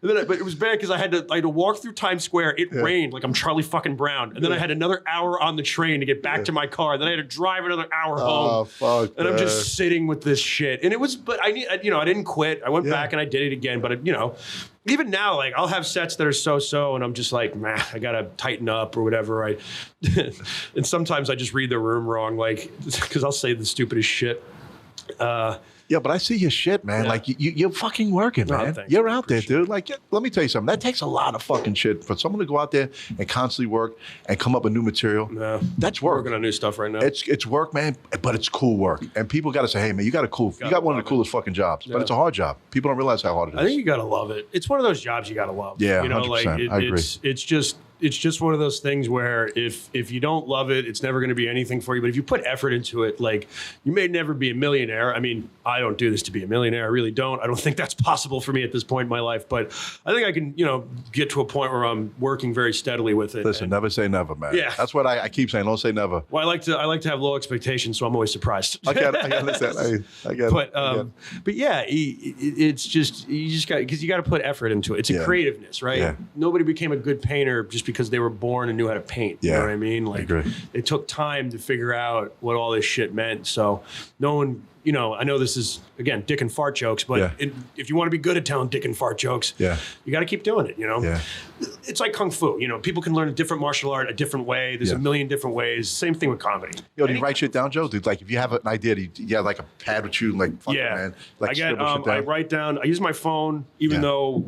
[SPEAKER 1] But it was bad because I had to walk through Times Square. It rained like I'm Charlie fucking Brown. And then I had another hour on the train to get back to my car. Then I had to drive another hour home.
[SPEAKER 2] Oh, fuck.
[SPEAKER 1] And I'm just sitting with this shit. And it was, but I didn't quit. I went back and I did it again. But even now, like, I'll have sets that are so, and I'm just like, man, I gotta tighten up or whatever. And sometimes I just read the room wrong, like, because I'll say the stupidest shit.
[SPEAKER 2] Yeah, but I see your shit, man. Yeah. Like, you're fucking working, man. You're out there, dude. Like, let me tell you something. That takes a lot of fucking shit for someone to go out there and constantly work and come up with new material.
[SPEAKER 1] Yeah.
[SPEAKER 2] That's work.
[SPEAKER 1] We're working on new stuff right now.
[SPEAKER 2] It's work, man, but it's cool work. And people got to say, hey, man, you got one of the coolest fucking jobs. But it's a hard job. People don't realize how hard it is.
[SPEAKER 1] I think you got to love it. It's one of those jobs you got to love.
[SPEAKER 2] Yeah, 100%. I agree.
[SPEAKER 1] It's just one of those things where if you don't love it, it's never going to be anything for you. But if you put effort into it, like, you may never be a millionaire. I mean, I don't do this to be a millionaire. I really don't. I don't think that's possible for me at this point in my life. But I think I can, get to a point where I'm working very steadily with it.
[SPEAKER 2] Listen, never say never, man.
[SPEAKER 1] Yeah.
[SPEAKER 2] That's what I keep saying. Don't say never.
[SPEAKER 1] Well, I like to have low expectations, so I'm always surprised.
[SPEAKER 2] I understand. I get it.
[SPEAKER 1] But yeah, it's just, you just got, because you got to put effort into it. It's a creativeness, right? Yeah. Nobody became a good painter just because they were born and knew how to paint. You know what I mean? Like, it took time to figure out what all this shit meant. So no one, I know this is, again, dick and fart jokes, but if you want to be good at telling dick and fart jokes, you got to keep doing it, Yeah. It's like Kung Fu, people can learn a different martial art a different way. There's a million different ways. Same thing with comedy.
[SPEAKER 2] Do you write shit down, Joe? Dude, like, if you have an idea, do you have like a pad with you, like, fuck it, man. Like,
[SPEAKER 1] I write down, I use my phone, even though,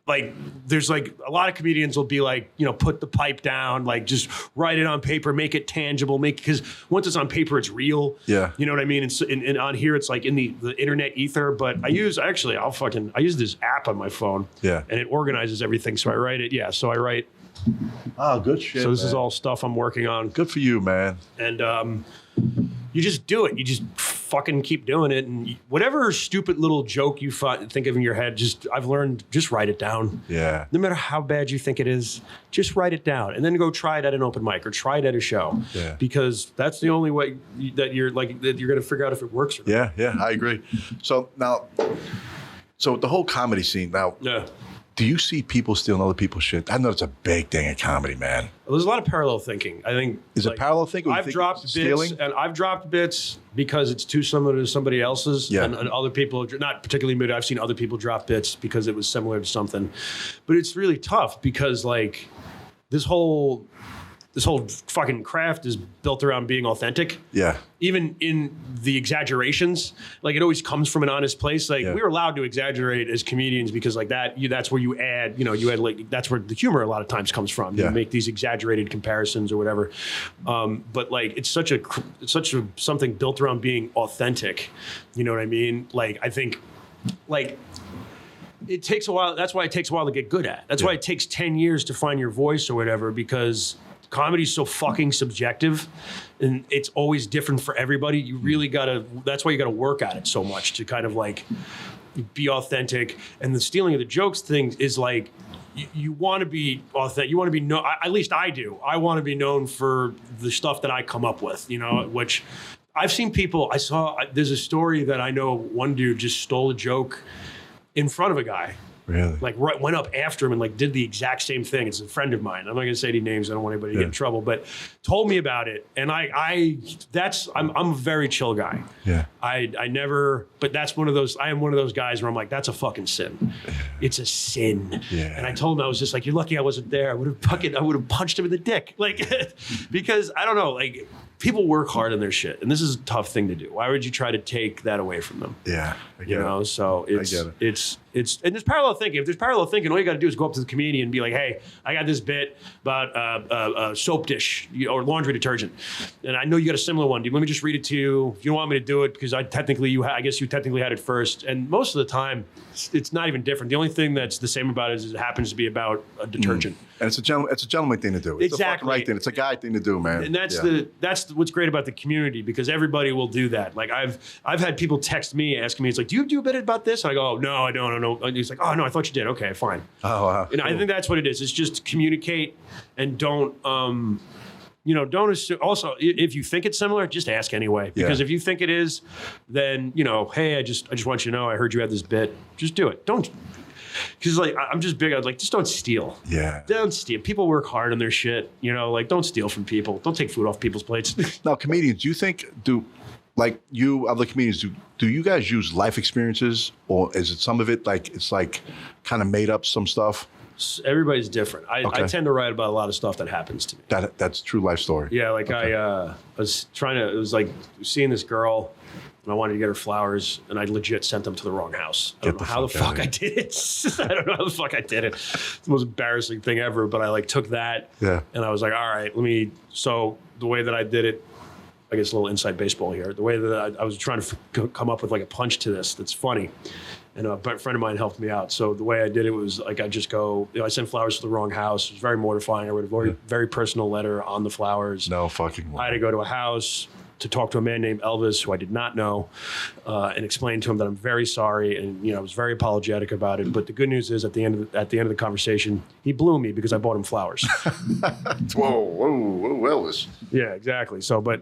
[SPEAKER 1] like, there's like a lot of comedians will be like, put the pipe down, like, just write it on paper, make it tangible, because once it's on paper, it's real. Yeah. You know what I mean? And on here, it's like in the internet ether. But I use this app on my phone. Yeah. And it organizes everything. So I write it. Yeah. So I write.
[SPEAKER 2] Oh, good shit.
[SPEAKER 1] So this is all stuff I'm working on.
[SPEAKER 2] Good for you, man.
[SPEAKER 1] And, you just do it. You just fucking keep doing it. And whatever stupid little joke you think of in your head, I've learned, just write it down.
[SPEAKER 2] Yeah.
[SPEAKER 1] No matter how bad you think it is, just write it down and then go try it at an open mic or try it at a show.
[SPEAKER 2] Yeah.
[SPEAKER 1] Because that's the only way that you're going to figure out if it works or not.
[SPEAKER 2] Yeah, I agree. So now, the whole comedy scene now.
[SPEAKER 1] Yeah.
[SPEAKER 2] Do you see people stealing other people's shit? I know it's a big thing in comedy, man.
[SPEAKER 1] Well, there's a lot of parallel thinking. I think
[SPEAKER 2] is it parallel thinking?
[SPEAKER 1] I've dropped bits because it's too similar to somebody else's, and other people, not particularly me. I've seen other people drop bits because it was similar to something, but it's really tough because like this whole fucking craft is built around being authentic. Yeah. Even in the exaggerations, like it always comes from an honest place. Like we were allowed to exaggerate as comedians because like that's where you add, like that's where the humor a lot of times comes from. You make these exaggerated comparisons or whatever. But like it's such a something built around being authentic. You know what I mean? Like I think like it takes a while. That's why it takes a while to get good at. That's why it takes 10 years to find your voice or whatever, because comedy is so fucking subjective and it's always different for everybody. You really that's why you gotta work at it so much to kind of like be authentic. And the stealing of the jokes thing is like, you want to be authentic. You want to be known, at least I do. I want to be known for the stuff that I come up with, which I've seen people, there's a story that I know one dude just stole a joke in front of a guy. Really? Like went up after him and like did the exact same thing. It's a friend of mine. I'm not gonna say any names. I don't want anybody to get in trouble. But told me about it, and I'm a very chill guy. Yeah. I never. But that's one of those. I am one of those guys where I'm like, that's a fucking sin. It's a sin. Yeah. And I told him, I was just like, you're lucky I wasn't there. I would have punched him in the dick. Like, because I don't know. Like, people work hard on their shit, and this is a tough thing to do. Why would you try to take that away from them? Yeah. So it's and there's parallel thinking. If there's parallel thinking, all you got to do is go up to the comedian and be like, "Hey, I got this bit about soap dish or laundry detergent, and I know you got a similar one. Dude, let me just read it to you. If you don't want me to do it, because I guess you technically had it first. And most of the time, it's not even different. The only thing that's the same about it is it happens to be about a detergent.
[SPEAKER 2] And it's a gentleman thing to do. It's exactly. The right thing. It's a guy thing to do, man.
[SPEAKER 1] And that's what's great about the community, because everybody will do that. Like I've had people text me asking me, it's like, do you do a bit about this? And I go, oh, no, I don't. And he's like, oh no, I thought you did. Okay, fine. Oh wow. And cool. I think that's what it is. It's just communicate and don't don't assume. Also, if you think it's similar, just ask anyway. Because if you think it is, then hey, I just want you to know, I heard you had this bit. Just do it. Don't. Because like I'm just big. I was like, just don't steal. Yeah. Don't steal. People work hard on their shit. Like don't steal from people. Don't take food off people's plates.
[SPEAKER 2] Now, comedians, do you think like you other comedians do you guys use life experiences, or is it some of it like it's like kind of made up some stuff?
[SPEAKER 1] Everybody's different. I tend to write about a lot of stuff that happens to me.
[SPEAKER 2] That's a true life story.
[SPEAKER 1] Yeah, like okay. I was it was like seeing this girl, and I wanted to get her flowers, and I legit sent them to the wrong house. I don't know how the fuck I did it. I don't know how the fuck I did it. It's the most embarrassing thing ever, but I like took that, and I was like, all right, so the way that I did it, I guess a little inside baseball here, the way that I was trying to come up with like a punch to this that's funny. And a friend of mine helped me out. So the way I did it was like, I just go, I sent flowers to the wrong house. It was very mortifying. I wrote a very personal letter on the flowers.
[SPEAKER 2] No fucking way.
[SPEAKER 1] I had to go to a house to talk to a man named Elvis, who I did not know, and explain to him that I'm very sorry, and I was very apologetic about it. But the good news is, at the end of the conversation, he blew me because I bought him flowers.
[SPEAKER 2] whoa, Elvis.
[SPEAKER 1] Yeah, exactly. So, but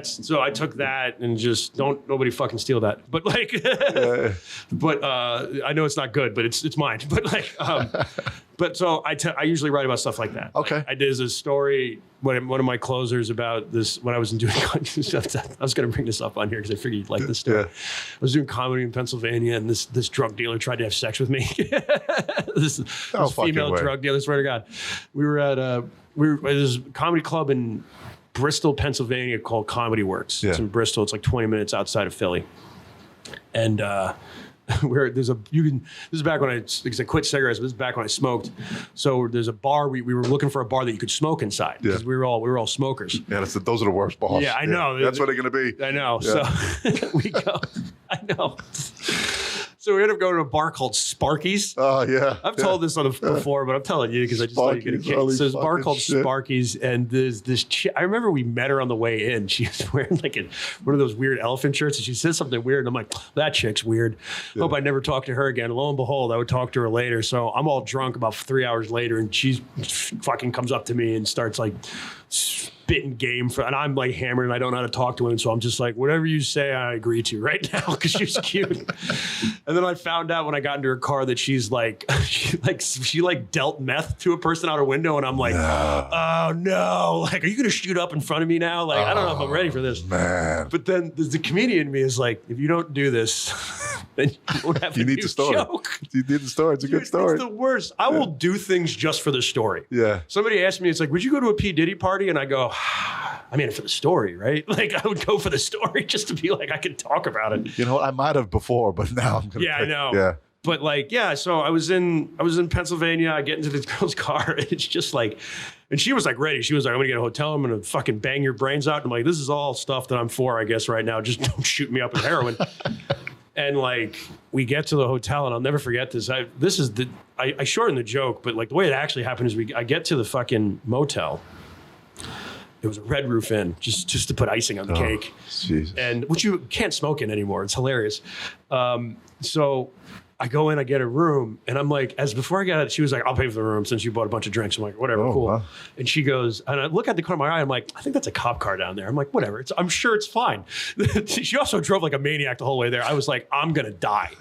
[SPEAKER 1] so I took that and just nobody fucking steal that. But like, but I know it's not good, but it's mine. But like, but so I usually write about stuff like that.
[SPEAKER 2] Okay.
[SPEAKER 1] Like, I did a story. One of my closers about this when I was doing. I was going to bring this up on here because I figured you'd like this story. Yeah. I was doing comedy in Pennsylvania, and this drug dealer tried to have sex with me. this female drug dealer. Swear to God, we were at there's a comedy club in Bristol, Pennsylvania called Comedy Works. Yeah. It's in Bristol. It's like 20 minutes outside of Philly, and. This is back when I quit cigarettes, but this is back when I smoked. So there's a bar, we were looking for a bar that you could smoke inside, because we were all smokers.
[SPEAKER 2] Yeah, those are the worst bars.
[SPEAKER 1] Yeah, I know.
[SPEAKER 2] That's what they're going to be.
[SPEAKER 1] I know. Yeah. So we go, I know. So we ended up going to a bar called Sparky's.
[SPEAKER 2] Oh, yeah.
[SPEAKER 1] I've told this on before, but I'm telling you because I just thought you could get. So there's a bar called Sparky's, and there's this chick. I remember we met her on the way in. She was wearing like one of those weird elephant shirts, and she said something weird, and I'm like, that chick's weird. Hope I never talk to her again. Lo and behold, I would talk to her later. So I'm all drunk about 3 hours later, and she fucking comes up to me and starts like spitting game and I'm like hammered and I don't know how to talk to him. So I'm just like, whatever you say, I agree to right now because she's cute. And then I found out when I got into her car that she's like, she dealt meth to a person out her window. And I'm like, oh no, like, are you going to shoot up in front of me now? Like, I don't know if I'm ready for this.
[SPEAKER 2] Man.
[SPEAKER 1] But then the comedian in me is like, if you don't do this, then you won't have
[SPEAKER 2] you need the story.
[SPEAKER 1] Joke.
[SPEAKER 2] You need the story. It's a good story.
[SPEAKER 1] It's the worst. I will do things just for the story.
[SPEAKER 2] Yeah.
[SPEAKER 1] Somebody asked me, it's like, would you go to a P. Diddy party? And I go, I mean, for the story, right? Like, I would go for the story just to be like, I can talk about it.
[SPEAKER 2] You know, I might have before, but now I'm gonna.
[SPEAKER 1] Yeah, I know.
[SPEAKER 2] Yeah.
[SPEAKER 1] But like, yeah. So I was in Pennsylvania. I get into this girl's car, and it's just like, and she was like ready. She was like, I'm gonna get a hotel. I'm gonna fucking bang your brains out. And I'm like, this is all stuff that I'm for, I guess, right now. Just don't shoot me up with heroin. And like, we get to the hotel, and I'll never forget this. I shortened the joke, but like the way it actually happened is I get to the fucking motel. It was a Red Roof Inn, just to put icing on the cake.
[SPEAKER 2] Jesus.
[SPEAKER 1] And which you can't smoke in anymore. It's hilarious. So I go in, I get a room, and I'm like, before I got it, she was like, I'll pay for the room since you bought a bunch of drinks. I'm like, whatever, cool. Wow. And she goes, and I look at the corner of my eye, I'm like, I think that's a cop car down there. I'm like, whatever, I'm sure it's fine. She also drove like a maniac the whole way there. I was like, I'm gonna die.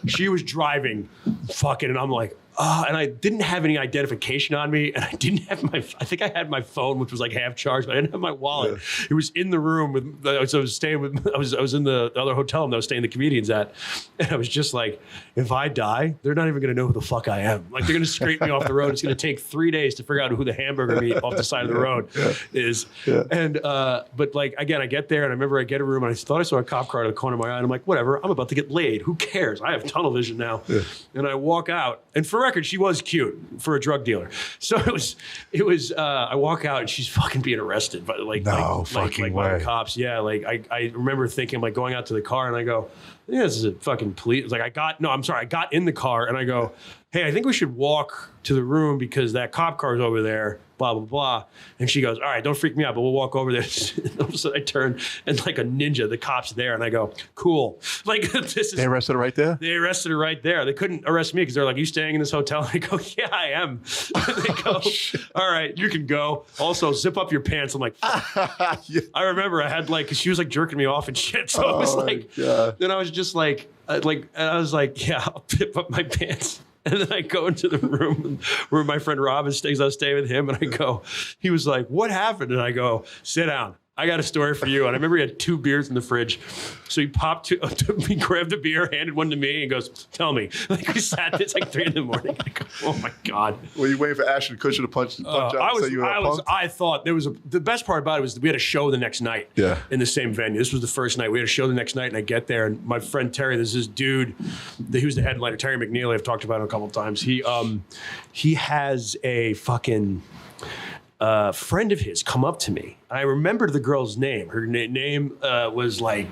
[SPEAKER 1] She was driving fucking, and I'm like, and I didn't have any identification on me, and I didn't have I think I had my phone, which was like half charged, but I didn't have my wallet. Yeah. It was in the room I was in the other hotel that I was staying the comedians at, and I was just like, if I die, they're not even gonna know who the fuck I am. Like, they're gonna scrape me off the road. It's gonna take 3 days to figure out who the hamburger meat off the side of the road is. Yeah. And but like, again, I get there, and I remember I get a room, and I thought I saw a cop car out of the corner of my eye, and I'm like, whatever, I'm about to get laid. Who cares? I have tunnel vision now. Yeah. And I walk out, and for record, she was cute for a drug dealer. So it was. I walk out, and she's fucking being arrested by by the cops. Yeah, like I remember thinking, like, going out to the car, and I go, yeah, this is a fucking police. Like, I got in the car, and I go, hey, I think we should walk to the room because that cop car is over there, blah, blah, blah. And she goes, all right, don't freak me out, but we'll walk over there. And all of a sudden I turn, and like a ninja, the cop's there, and I go, cool. Like, this is...
[SPEAKER 2] They arrested her right there?
[SPEAKER 1] They arrested her right there. They couldn't arrest me because they're like, you staying in this hotel? And I go, yeah, I am. And they go, all right, you can go. Also, zip up your pants. I'm like, yeah. I remember I had like, cause she was like jerking me off and shit. So it was like, then I was just like, I was like, yeah, I'll zip up my pants. And then I go into the room where my friend Rob is staying. I was staying with him, and I go, he was like, what happened? And I go, sit down. I got a story for you. And I remember he had 2 beers in the fridge. So he popped he grabbed a beer, handed one to me, and goes, tell me. Like, we sat there, it's like 3 a.m. I go, oh my God.
[SPEAKER 2] Were you waiting for Ashton Kutcher to punch out?
[SPEAKER 1] I thought there was the best part about it was we had a show the next night in the same venue. This was the first night. We had a show the next night, and I get there, and my friend Terry, there's this dude, he was the headliner, Terry McNeely. I've talked about him a couple of times. He has a fucking... friend of his come up to me. I remembered the girl's name. Her name was like,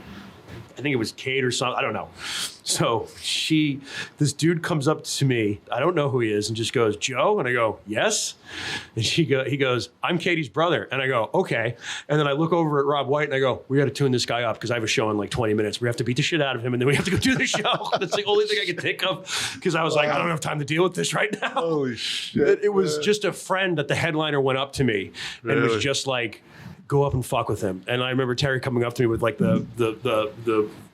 [SPEAKER 1] I think it was Kate or something. I don't know. So this dude comes up to me. I don't know who he is, and just goes, Joe? And I go, yes. And he goes, I'm Katie's brother. And I go, okay. And then I look over at Rob White, and I go, we got to tune this guy up because I have a show in like 20 minutes. We have to beat the shit out of him, and then we have to go do the show. That's the only thing I can think of because I was like, I don't have time to deal with this right now.
[SPEAKER 2] Holy shit.
[SPEAKER 1] It was just a friend that the headliner went up to me and was just like, go up and fuck with him. And I remember Terry coming up to me with like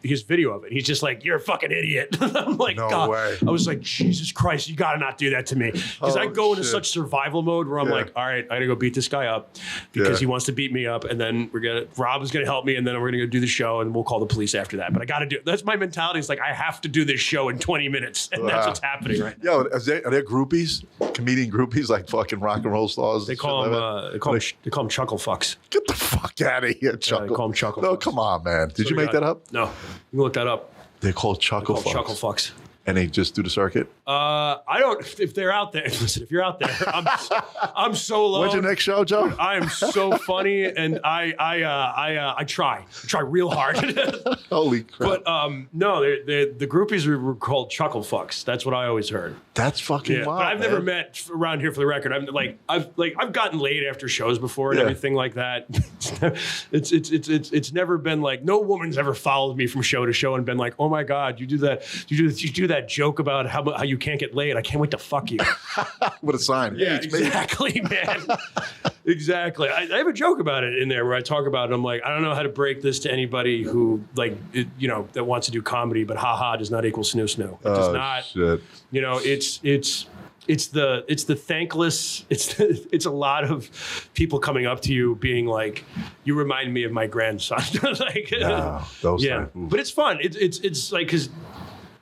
[SPEAKER 1] his video of it. He's just like, you're a fucking idiot. I'm like,
[SPEAKER 2] no
[SPEAKER 1] God.
[SPEAKER 2] Way.
[SPEAKER 1] I was like, Jesus Christ, you gotta not do that to me. Because I go into such survival mode where I'm like, all right, I gotta go beat this guy up because he wants to beat me up. And then Rob is gonna help me, and then we're gonna go do the show, and we'll call the police after that. But I gotta do it. That's my mentality. It's like, I have to do this show in 20 minutes. And that's what's happening right now.
[SPEAKER 2] Yo, are there groupies? Comedian groupies, like fucking rock and roll stars?
[SPEAKER 1] They call them chuckle fucks.
[SPEAKER 2] Get the fuck out of here, Chuckle.
[SPEAKER 1] They call them chuckle
[SPEAKER 2] No,
[SPEAKER 1] fucks.
[SPEAKER 2] come on, man. Did you make that up?
[SPEAKER 1] No. You can look that up.
[SPEAKER 2] They're called chuckle fucks.
[SPEAKER 1] Chuckle fucks.
[SPEAKER 2] And they just do the circuit?
[SPEAKER 1] I don't, if they're out there, listen, if you're out there, I'm so low.
[SPEAKER 2] When's your next show, Joe?
[SPEAKER 1] I am so funny, and I try real hard.
[SPEAKER 2] Holy crap!
[SPEAKER 1] But no, the groupies were called chuckle fucks. That's what I always heard.
[SPEAKER 2] That's fucking wild.
[SPEAKER 1] But I've never met around here, for the record. I've gotten laid after shows before and everything like that. It's never been like, no woman's ever followed me from show to show and been like, oh my God, you do that joke about how you can't get laid. I can't wait to fuck you.
[SPEAKER 2] With a sign.
[SPEAKER 1] Yeah, exactly, man. Exactly. I have a joke about it in there where I talk about it. I'm like, I don't know how to break this to anybody who that wants to do comedy, but haha does not equal snoo snoo. It does not.
[SPEAKER 2] Shit.
[SPEAKER 1] It's the thankless. It's a lot of people coming up to you being like, you remind me of my grandson. But it's fun. It's like, because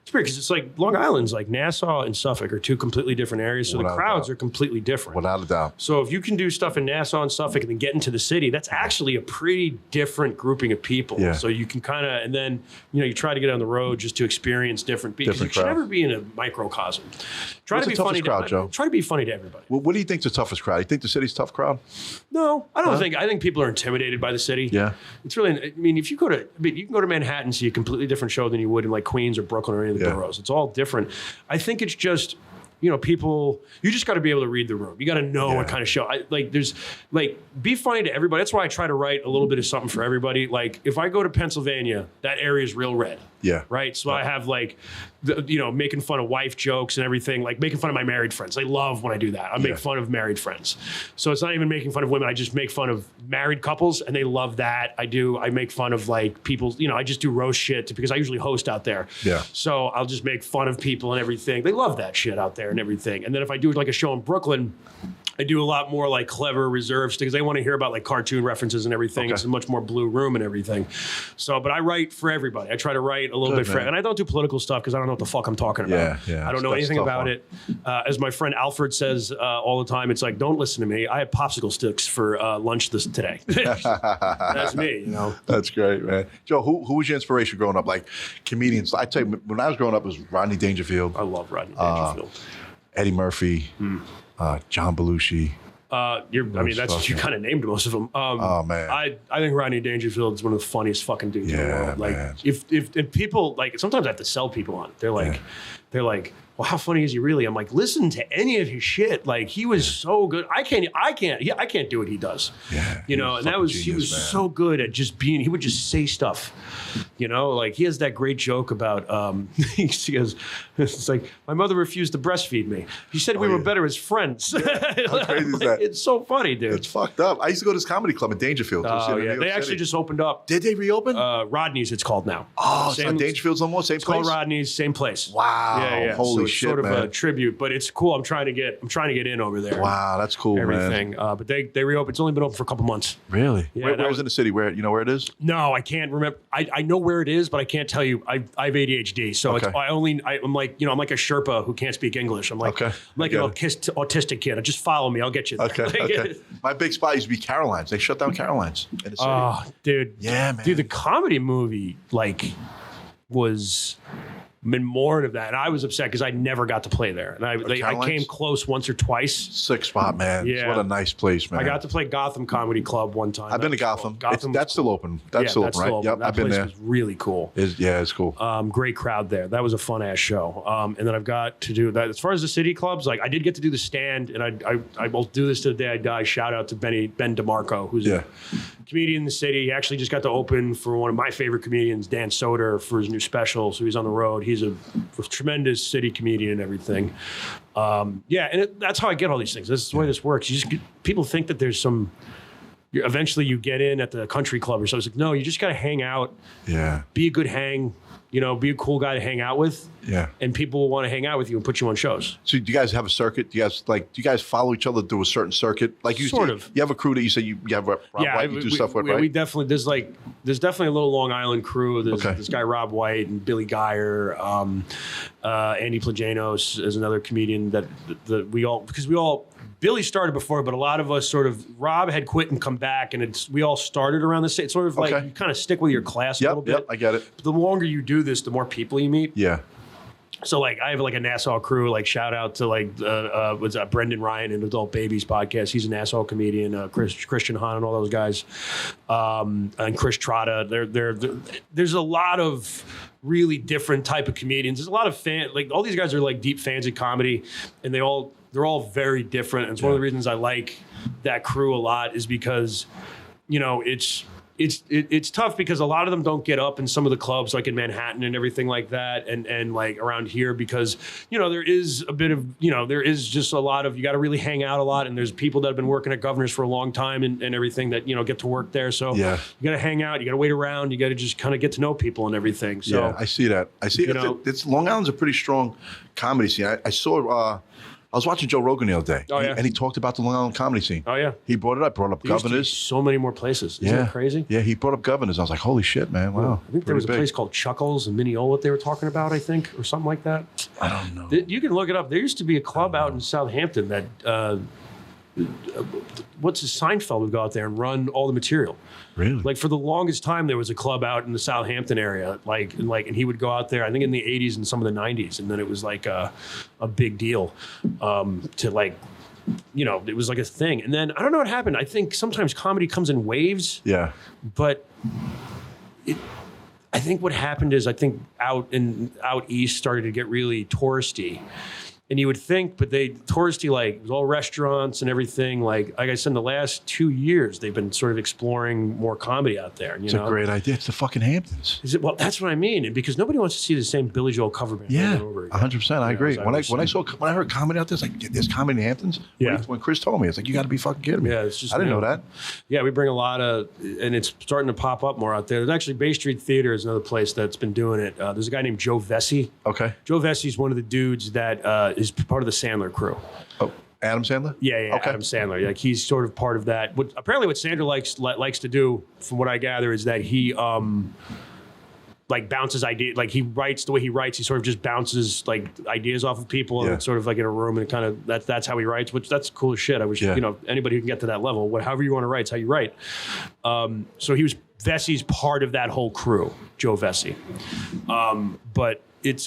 [SPEAKER 1] it's weird, because it's like Long Island's like Nassau and Suffolk are two completely different areas, so the crowds are completely different.
[SPEAKER 2] Without a doubt.
[SPEAKER 1] So if you can do stuff in Nassau and Suffolk and then get into the city, that's actually a pretty different grouping of people. Yeah. So you can kind of, and then you try to get on the road just to experience different people. You should never be in a microcosm. Try to be funny crowd, Joe? Try to be funny to everybody.
[SPEAKER 2] Well, what do you think is the toughest crowd? You think the city's a tough crowd?
[SPEAKER 1] No, I don't think. I think people are intimidated by the city.
[SPEAKER 2] Yeah.
[SPEAKER 1] It's really. I mean, if you go to, you can go to Manhattan and see a completely different show than you would in like Queens or Brooklyn or any of the boroughs. It's all different. I think it's just, people, you just got to be able to read the room. You got to know what kind of show. Be funny to everybody. That's why I try to write a little bit of something for everybody. Like, if I go to Pennsylvania, that area is real red.
[SPEAKER 2] Yeah.
[SPEAKER 1] Right? So I have making fun of wife jokes and everything, like making fun of my married friends. They love when I do that. I make fun of married friends. So it's not even making fun of women. I just make fun of married couples, and they love that. I make fun of like people, I just do roast shit because I usually host out there.
[SPEAKER 2] Yeah.
[SPEAKER 1] So I'll just make fun of people and everything. They love that shit out there and everything. And then if I do like a show in Brooklyn, I do a lot more like clever reserves because they want to hear about like cartoon references and everything. Okay. It's a much more blue room and everything. So, but I write for everybody. I try to write a little bit for, and I don't do political stuff because I don't know what the fuck I'm talking about. I don't know anything about it. As my friend Alfred says all the time, it's like, don't listen to me. I had popsicle sticks for lunch today. That's me,
[SPEAKER 2] That's great, man. Joe, who was your inspiration growing up? Like comedians. I tell you, when I was growing up, it was Rodney Dangerfield.
[SPEAKER 1] I love Rodney Dangerfield.
[SPEAKER 2] Eddie Murphy. John Belushi.
[SPEAKER 1] You kind of named most of them.
[SPEAKER 2] Oh man,
[SPEAKER 1] I think Rodney Dangerfield is one of the funniest fucking dudes in the world. Like,
[SPEAKER 2] man.
[SPEAKER 1] if people like, sometimes I have to sell people on it. They're like, well, how funny is he really? I'm like, listen to any of his shit. Like, he was so good. I can't do what he does.
[SPEAKER 2] Yeah,
[SPEAKER 1] he was so good at just being. He would just say stuff. Like he has that great joke about. He goes, it's like, my mother refused to breastfeed me. He said we were better as friends.
[SPEAKER 2] Yeah. How crazy is that?
[SPEAKER 1] It's so funny, dude.
[SPEAKER 2] It's fucked up. I used to go to this comedy club in Dangerfield.
[SPEAKER 1] They actually just opened up.
[SPEAKER 2] Did they reopen?
[SPEAKER 1] Rodney's, it's called now.
[SPEAKER 2] Oh, it's not Dangerfield's no more. Same place.
[SPEAKER 1] It's called Rodney's, same place.
[SPEAKER 2] Wow.
[SPEAKER 1] Yeah.
[SPEAKER 2] Holy shit,
[SPEAKER 1] sort of
[SPEAKER 2] man.
[SPEAKER 1] a tribute, but it's cool. I'm trying to get in over there.
[SPEAKER 2] Wow, that's cool,
[SPEAKER 1] everything.
[SPEAKER 2] Man.
[SPEAKER 1] But they reopened. It's only been open for a couple months.
[SPEAKER 2] Really?
[SPEAKER 1] Yeah,
[SPEAKER 2] where is it in the city? Where where it is?
[SPEAKER 1] No, I can't remember. I know where it is, but I can't tell you. I have ADHD, so I'm like a Sherpa who can't speak English. I'm like an autistic kid. Just follow me. I'll get you there.
[SPEAKER 2] Okay. My big spot used to be Caroline's. They shut down Caroline's in the city.
[SPEAKER 1] Oh, dude.
[SPEAKER 2] Yeah, man.
[SPEAKER 1] Dude, the comedy movie was more of that, and I was upset because I never got to play there, and I came close once or twice.
[SPEAKER 2] Sick spot, man.
[SPEAKER 1] Yeah,
[SPEAKER 2] what a nice place, man.
[SPEAKER 1] I got to play Gotham Comedy Club one time.
[SPEAKER 2] I've been to Gotham. That's still open. That's still open, right?
[SPEAKER 1] Open.
[SPEAKER 2] Yep,
[SPEAKER 1] I've been there. Was really cool.
[SPEAKER 2] It's cool.
[SPEAKER 1] Great crowd there. That was a fun ass show. And then I've got to do that. As far as the city clubs, like I did get to do the Stand, and I will do this to the day I die. Shout out to Ben DeMarco, who's a comedian in the city. He actually just got to open for one of my favorite comedians, Dan Soder, for his new special. So he's on the road. He's a tremendous city comedian and everything. And that's how I get all these things. This is the way this works. People think that there's some. Eventually, you get in at the country club or something. It's like, no, you just got to hang out.
[SPEAKER 2] Yeah.
[SPEAKER 1] Be a good hang. Be a cool guy to hang out with.
[SPEAKER 2] Yeah.
[SPEAKER 1] And people will want to hang out with you and put you on shows.
[SPEAKER 2] So do you guys have a circuit? Do you guys follow each other through a certain circuit? Like you
[SPEAKER 1] sort of.
[SPEAKER 2] You have a crew that you say you have Rob White you do stuff with, right?
[SPEAKER 1] We definitely there's definitely a little Long Island crew. There's this guy Rob White and Billy Geyer, Andy Plajanos is another comedian that we all Billy started before, but a lot of us Rob had quit and come back, and we all started around the same. It's sort of like you kind of stick with your class a little bit.
[SPEAKER 2] Yep, I get it.
[SPEAKER 1] But the longer you do this, the more people you meet.
[SPEAKER 2] Yeah.
[SPEAKER 1] So like I have like a Nassau crew, like shout out to like Brendan Ryan and Adult Babies podcast. He's a Nassau comedian, Christian Hahn and all those guys, and Chris Trotta. There's a lot of really different type of comedians. There's a lot of like all these guys are like deep fans of comedy, and they're all very different. And it's one of the reasons I like that crew a lot is because, you know, it's tough because a lot of them don't get up in some of the clubs like in Manhattan and everything like that and like around here because, you know, there is a bit of, you know, there is just a lot of, you got to really hang out a lot and there's people that have been working at Governor's for a long time and everything that, you know, get to work there. So you got to hang out, you got to wait around, you got to just kind of get to know people and everything. So
[SPEAKER 2] yeah, I see that. I see it's Long Island's a pretty strong comedy scene. I saw I was watching Joe Rogan the other day, and he talked about the Long Island comedy scene.
[SPEAKER 1] Oh, yeah.
[SPEAKER 2] He brought up Governors.
[SPEAKER 1] So many more places. Isn't that crazy?
[SPEAKER 2] Yeah, he brought up Governors. I was like, holy shit, man, wow.
[SPEAKER 1] I think there was a place called Chuckles and Mineola they were talking about, I think, or something like that.
[SPEAKER 2] I don't know.
[SPEAKER 1] You can look it up. There used to be a club out in Southampton that, Seinfeld would go out there and run all the material.
[SPEAKER 2] Really?
[SPEAKER 1] Like for the longest time, there was a club out in the Southampton area, and he would go out there. I think in the '80s and some of the '90s, and then it was like a big deal to like, you know, it was like a thing. And then I don't know what happened. I think sometimes comedy comes in waves.
[SPEAKER 2] Yeah.
[SPEAKER 1] But I think what happened is I think out east started to get really touristy. And you would think, but touristy, like, it was all restaurants and everything. Like I said, in the last 2 years, they've been sort of exploring more comedy out there.
[SPEAKER 2] It's a great idea. It's the fucking Hamptons.
[SPEAKER 1] Is it? Well, that's what I mean. And because nobody wants to see the same Billy Joel cover band over and over again.
[SPEAKER 2] 100%. I agree. When I heard comedy out there, it's like, there's comedy in the Hamptons?
[SPEAKER 1] Yeah.
[SPEAKER 2] When Chris told me, it's like, you got to be fucking kidding me.
[SPEAKER 1] Yeah, it's just,
[SPEAKER 2] I didn't know that.
[SPEAKER 1] Yeah, we bring a lot of, and it's starting to pop up more out there. There's actually Bay Street Theater is another place that's been doing it. There's a guy named Joe Vesey.
[SPEAKER 2] Okay.
[SPEAKER 1] Joe Vesey is one of the dudes that is part of the Sandler crew.
[SPEAKER 2] Oh, Adam Sandler?
[SPEAKER 1] Yeah, okay. Adam Sandler. Like he's sort of part of that. Apparently what Sandler likes to do, from what I gather, is that he like bounces ideas. Like he writes the way he writes. He sort of just bounces like ideas off of people, and it's sort of like in a room, and kind of that's how he writes. Which that's cool as shit. I wish you know anybody who can get to that level. However you want to write, it's how you write. So he was Vesey's part of that whole crew, Joe Vesey. But it's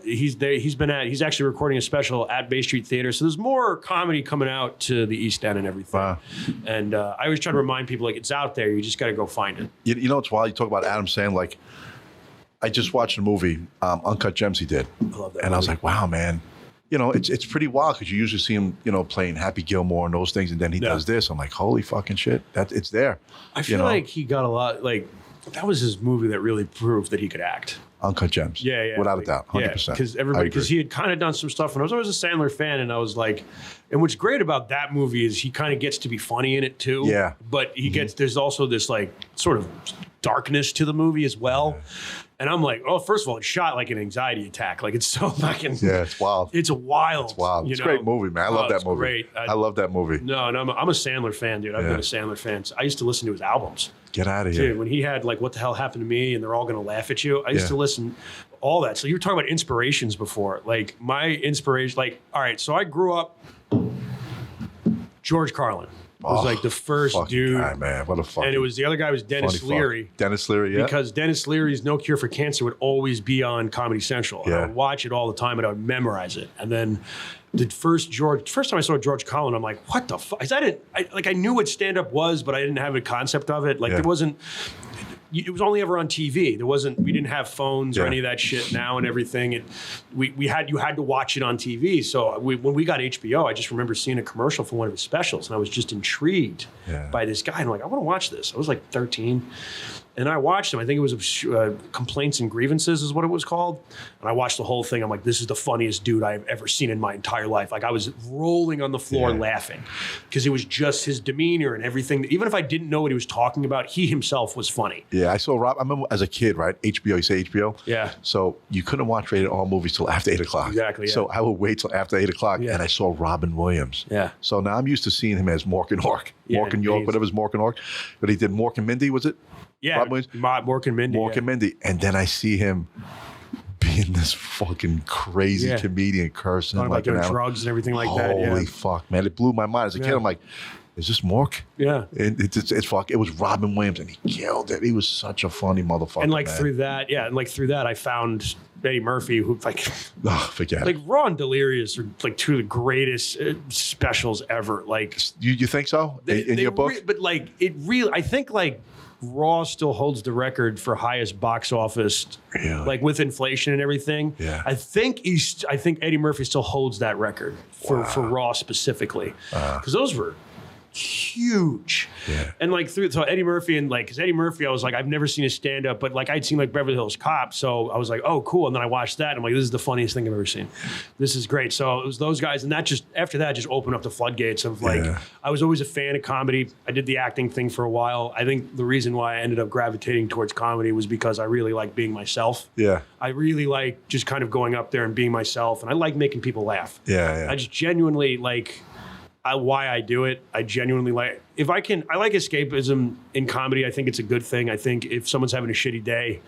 [SPEAKER 1] he's actually recording a special at Bay Street Theater. So there's more comedy coming out to the East End and everything. Wow. And I always try to remind people, like, it's out there. You just got to go find it.
[SPEAKER 2] You know, it's wild. You talk about Adam Sandler. Like, I just watched a movie, Uncut Gems he did.
[SPEAKER 1] I love that movie.
[SPEAKER 2] I was like, wow, man. You know, it's pretty wild because you usually see him, you know, playing Happy Gilmore and those things. And then he does this. I'm like, holy fucking shit. It's there.
[SPEAKER 1] I feel like he got a lot, like, that was his movie that really proved that he could act.
[SPEAKER 2] Uncut Gems.
[SPEAKER 1] Yeah.
[SPEAKER 2] Without a doubt. 100%.
[SPEAKER 1] Because he had kind of done some stuff, and I was always a Sandler fan, and I was like, and what's great about that movie is he kind of gets to be funny in it too.
[SPEAKER 2] Yeah.
[SPEAKER 1] But he gets, there's also this like sort of darkness to the movie as well. Yeah. And I'm like, oh, first of all, it's shot like an anxiety attack. Like it's so fucking.
[SPEAKER 2] Yeah, it's wild.
[SPEAKER 1] It's wild.
[SPEAKER 2] It's wild. It's a great movie, man. I love that movie.
[SPEAKER 1] Great.
[SPEAKER 2] I love that movie.
[SPEAKER 1] No, I'm a Sandler fan, dude. I've been a Sandler fan. I used to listen to his albums.
[SPEAKER 2] Get out of here.
[SPEAKER 1] Dude, when he had like What the Hell Happened to Me and They're All Gonna Laugh at You, I used to listen all that. So you were talking about inspirations before. Like my inspiration, like, all right, so I grew up, George Carlin was like the first dude.
[SPEAKER 2] Guy, man. What a fucking.
[SPEAKER 1] And it was the other guy was Dennis Leary.
[SPEAKER 2] Dennis Leary, yeah.
[SPEAKER 1] Because Dennis Leary's No Cure for Cancer would always be on Comedy Central. And I would watch it all the time and I would memorize it. And then the first time I saw George Carlin, I'm like, what the fuck? I knew what stand-up was, but I didn't have a concept of it. Like it wasn't. It was only ever on TV. We didn't have phones or any of that shit now and everything. You had to watch it on TV. So when we got HBO, I just remember seeing a commercial for one of his specials, and I was just intrigued by this guy. And I'm like, I want to watch this. I was like 13. And I watched him. I think it was Complaints and Grievances is what it was called. And I watched the whole thing. I'm like, this is the funniest dude I've ever seen in my entire life. Like I was rolling on the floor laughing because it was just his demeanor and everything. Even if I didn't know what he was talking about, he himself was funny.
[SPEAKER 2] Yeah, I saw Rob. I remember as a kid, right? HBO, you say HBO?
[SPEAKER 1] Yeah.
[SPEAKER 2] So you couldn't watch rated R movies till after 8 o'clock.
[SPEAKER 1] Exactly. Yeah.
[SPEAKER 2] So I would wait till after 8 o'clock and I saw Robin Williams.
[SPEAKER 1] Yeah.
[SPEAKER 2] So now I'm used to seeing him as Mork and Ork. Mork and York, whatever's Mork and Ork. But he did Mork and Mindy, was it?
[SPEAKER 1] Yeah, Mork and Mindy.
[SPEAKER 2] Mork and Mindy. And then I see him being this fucking crazy comedian cursing.
[SPEAKER 1] Talking about doing drugs and everything like that.
[SPEAKER 2] Holy fuck, man. It blew my mind. As a kid, I'm like, is this Mork?
[SPEAKER 1] Yeah.
[SPEAKER 2] It's fuck. It was Robin Williams and he killed it. He was such a funny motherfucker.
[SPEAKER 1] And like through that, I found Eddie Murphy, who
[SPEAKER 2] forget
[SPEAKER 1] like
[SPEAKER 2] it.
[SPEAKER 1] Raw and Delirious are like two of the greatest specials ever. Like
[SPEAKER 2] You think so? In your book?
[SPEAKER 1] But like it really, I think like Raw still holds the record for highest box office, like with inflation and everything.
[SPEAKER 2] Yeah.
[SPEAKER 1] I think Eddie Murphy still holds that record for Raw specifically, because those were huge.
[SPEAKER 2] Yeah.
[SPEAKER 1] And like so Eddie Murphy and like, because Eddie Murphy, I was like, I've never seen a stand up, but like I'd seen like Beverly Hills Cop. So I was like, oh, cool. And then I watched that. And I'm like, this is the funniest thing I've ever seen. This is great. So it was those guys. And that just, after that, just opened up the floodgates of like, I was always a fan of comedy. I did the acting thing for a while. I think the reason why I ended up gravitating towards comedy was because I really like being myself.
[SPEAKER 2] Yeah.
[SPEAKER 1] I really like just kind of going up there and being myself. And I like making people laugh.
[SPEAKER 2] Yeah.
[SPEAKER 1] I just genuinely like, why I do it. I genuinely like, I like escapism in comedy. I think it's a good thing. I think if someone's having a shitty day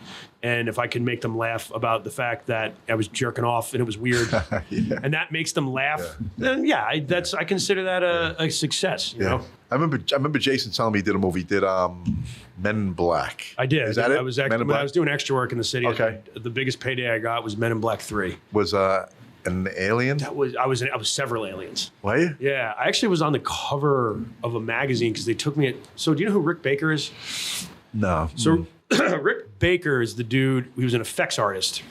[SPEAKER 1] and if I can make them laugh about the fact that I was jerking off and it was weird and that makes them laugh, then I consider that a success, you know?
[SPEAKER 2] I remember Jason telling me he did a movie, Men in Black.
[SPEAKER 1] I did.
[SPEAKER 2] Is that it?
[SPEAKER 1] When I was doing extra work in the city.
[SPEAKER 2] Okay.
[SPEAKER 1] The biggest payday I got was Men in Black 3.
[SPEAKER 2] Was an alien?
[SPEAKER 1] I was several aliens.
[SPEAKER 2] Were you?
[SPEAKER 1] Yeah, I actually was on the cover of a magazine because they took me. So do you know who Rick Baker is?
[SPEAKER 2] No.
[SPEAKER 1] So Rick Baker is the dude. He was an effects artist,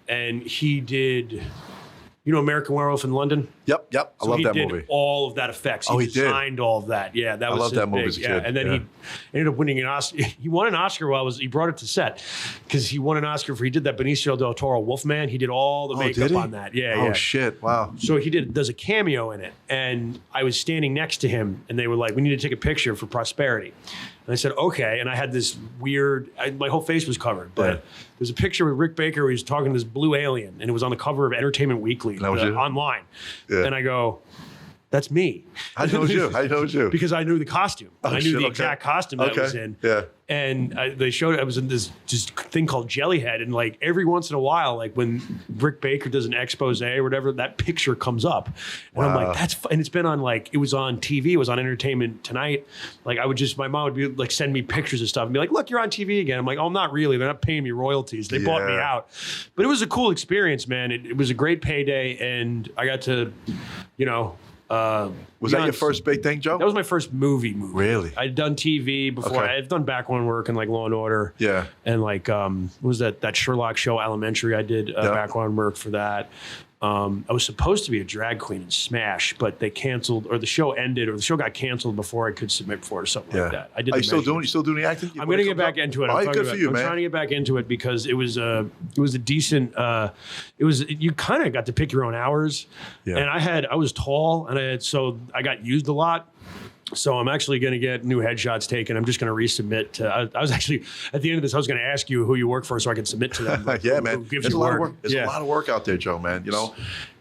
[SPEAKER 1] and he did. You know American Werewolf in London?
[SPEAKER 2] Yep. I love that movie.
[SPEAKER 1] He did all of that effects.
[SPEAKER 2] He
[SPEAKER 1] designed all of that. Yeah, that was.
[SPEAKER 2] I love that movie
[SPEAKER 1] big.
[SPEAKER 2] as a kid.
[SPEAKER 1] And then he ended up winning an Oscar. He won an Oscar while he brought it to set because he won an Oscar for he did that Benicio del Toro Wolfman. He did all the makeup on that. Yeah.
[SPEAKER 2] Oh shit! Wow.
[SPEAKER 1] So does a cameo in it, and I was standing next to him, and they were like, "We need to take a picture for Prosperity." And I said, okay. And I had this weird, my whole face was covered. But there's a picture with Rick Baker where he's talking to this blue alien. And it was on the cover of Entertainment Weekly online. Yeah. And I go, that's me.
[SPEAKER 2] I know you.
[SPEAKER 1] Because I knew the costume. I knew the exact costume that I was in.
[SPEAKER 2] Yeah.
[SPEAKER 1] And they showed I was in this just thing called Jellyhead. And like every once in a while, like when Rick Baker does an expose or whatever, that picture comes up. And I'm like, that's fun. And it's been on it was on TV. It was on Entertainment Tonight. Like my mom would be like, send me pictures of stuff and be like, look, you're on TV again. I'm like, oh, not really. They're not paying me royalties. They bought me out. But it was a cool experience, man. It was a great payday. And I got to,
[SPEAKER 2] was that your first big thing, Joe?
[SPEAKER 1] That was my first movie.
[SPEAKER 2] Really?
[SPEAKER 1] I'd done TV before. I'd done background work and like Law and Order.
[SPEAKER 2] Yeah.
[SPEAKER 1] And like, what was that Sherlock show, Elementary? I did background work for that. I was supposed to be a drag queen in Smash, but they canceled, or the show ended, or the show got canceled before I could submit for it or something like that. I did.
[SPEAKER 2] You still doing the acting?
[SPEAKER 1] I'm going to get back into it.
[SPEAKER 2] Good for you, man.
[SPEAKER 1] I'm trying to get back into it because it was a decent. You kind of got to pick your own hours, and I was tall, and so I got used a lot. So I'm actually going to get new headshots taken. I'm just going to resubmit to. I was actually at the end of this. I was going to ask you who you work for so I can submit to them.
[SPEAKER 2] Man. There's a lot of work. There's a lot of work out there, Joe. Man,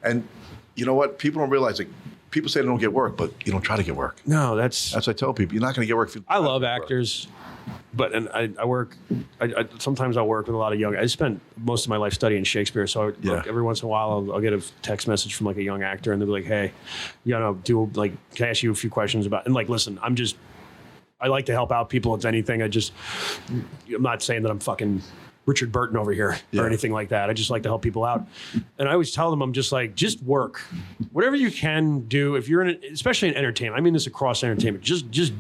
[SPEAKER 2] and you know what? People don't realize. Like, people say they don't get work, but you don't try to get work.
[SPEAKER 1] No, that's
[SPEAKER 2] what I tell people. You're not going to get work.
[SPEAKER 1] I love actors. But I work. Sometimes I'll work with a lot of young. I spent most of my life studying Shakespeare, so like every once in a while I'll get a text message from like a young actor, and they'll be like, "Hey, can I ask you a few questions about?" And like, listen, I like to help out people. It's anything. I'm not saying that I'm fucking Richard Burton over here or anything like that. I just like to help people out, and I always tell them I'm just like, just work, whatever you can do. If you're especially in entertainment, I mean this across entertainment, just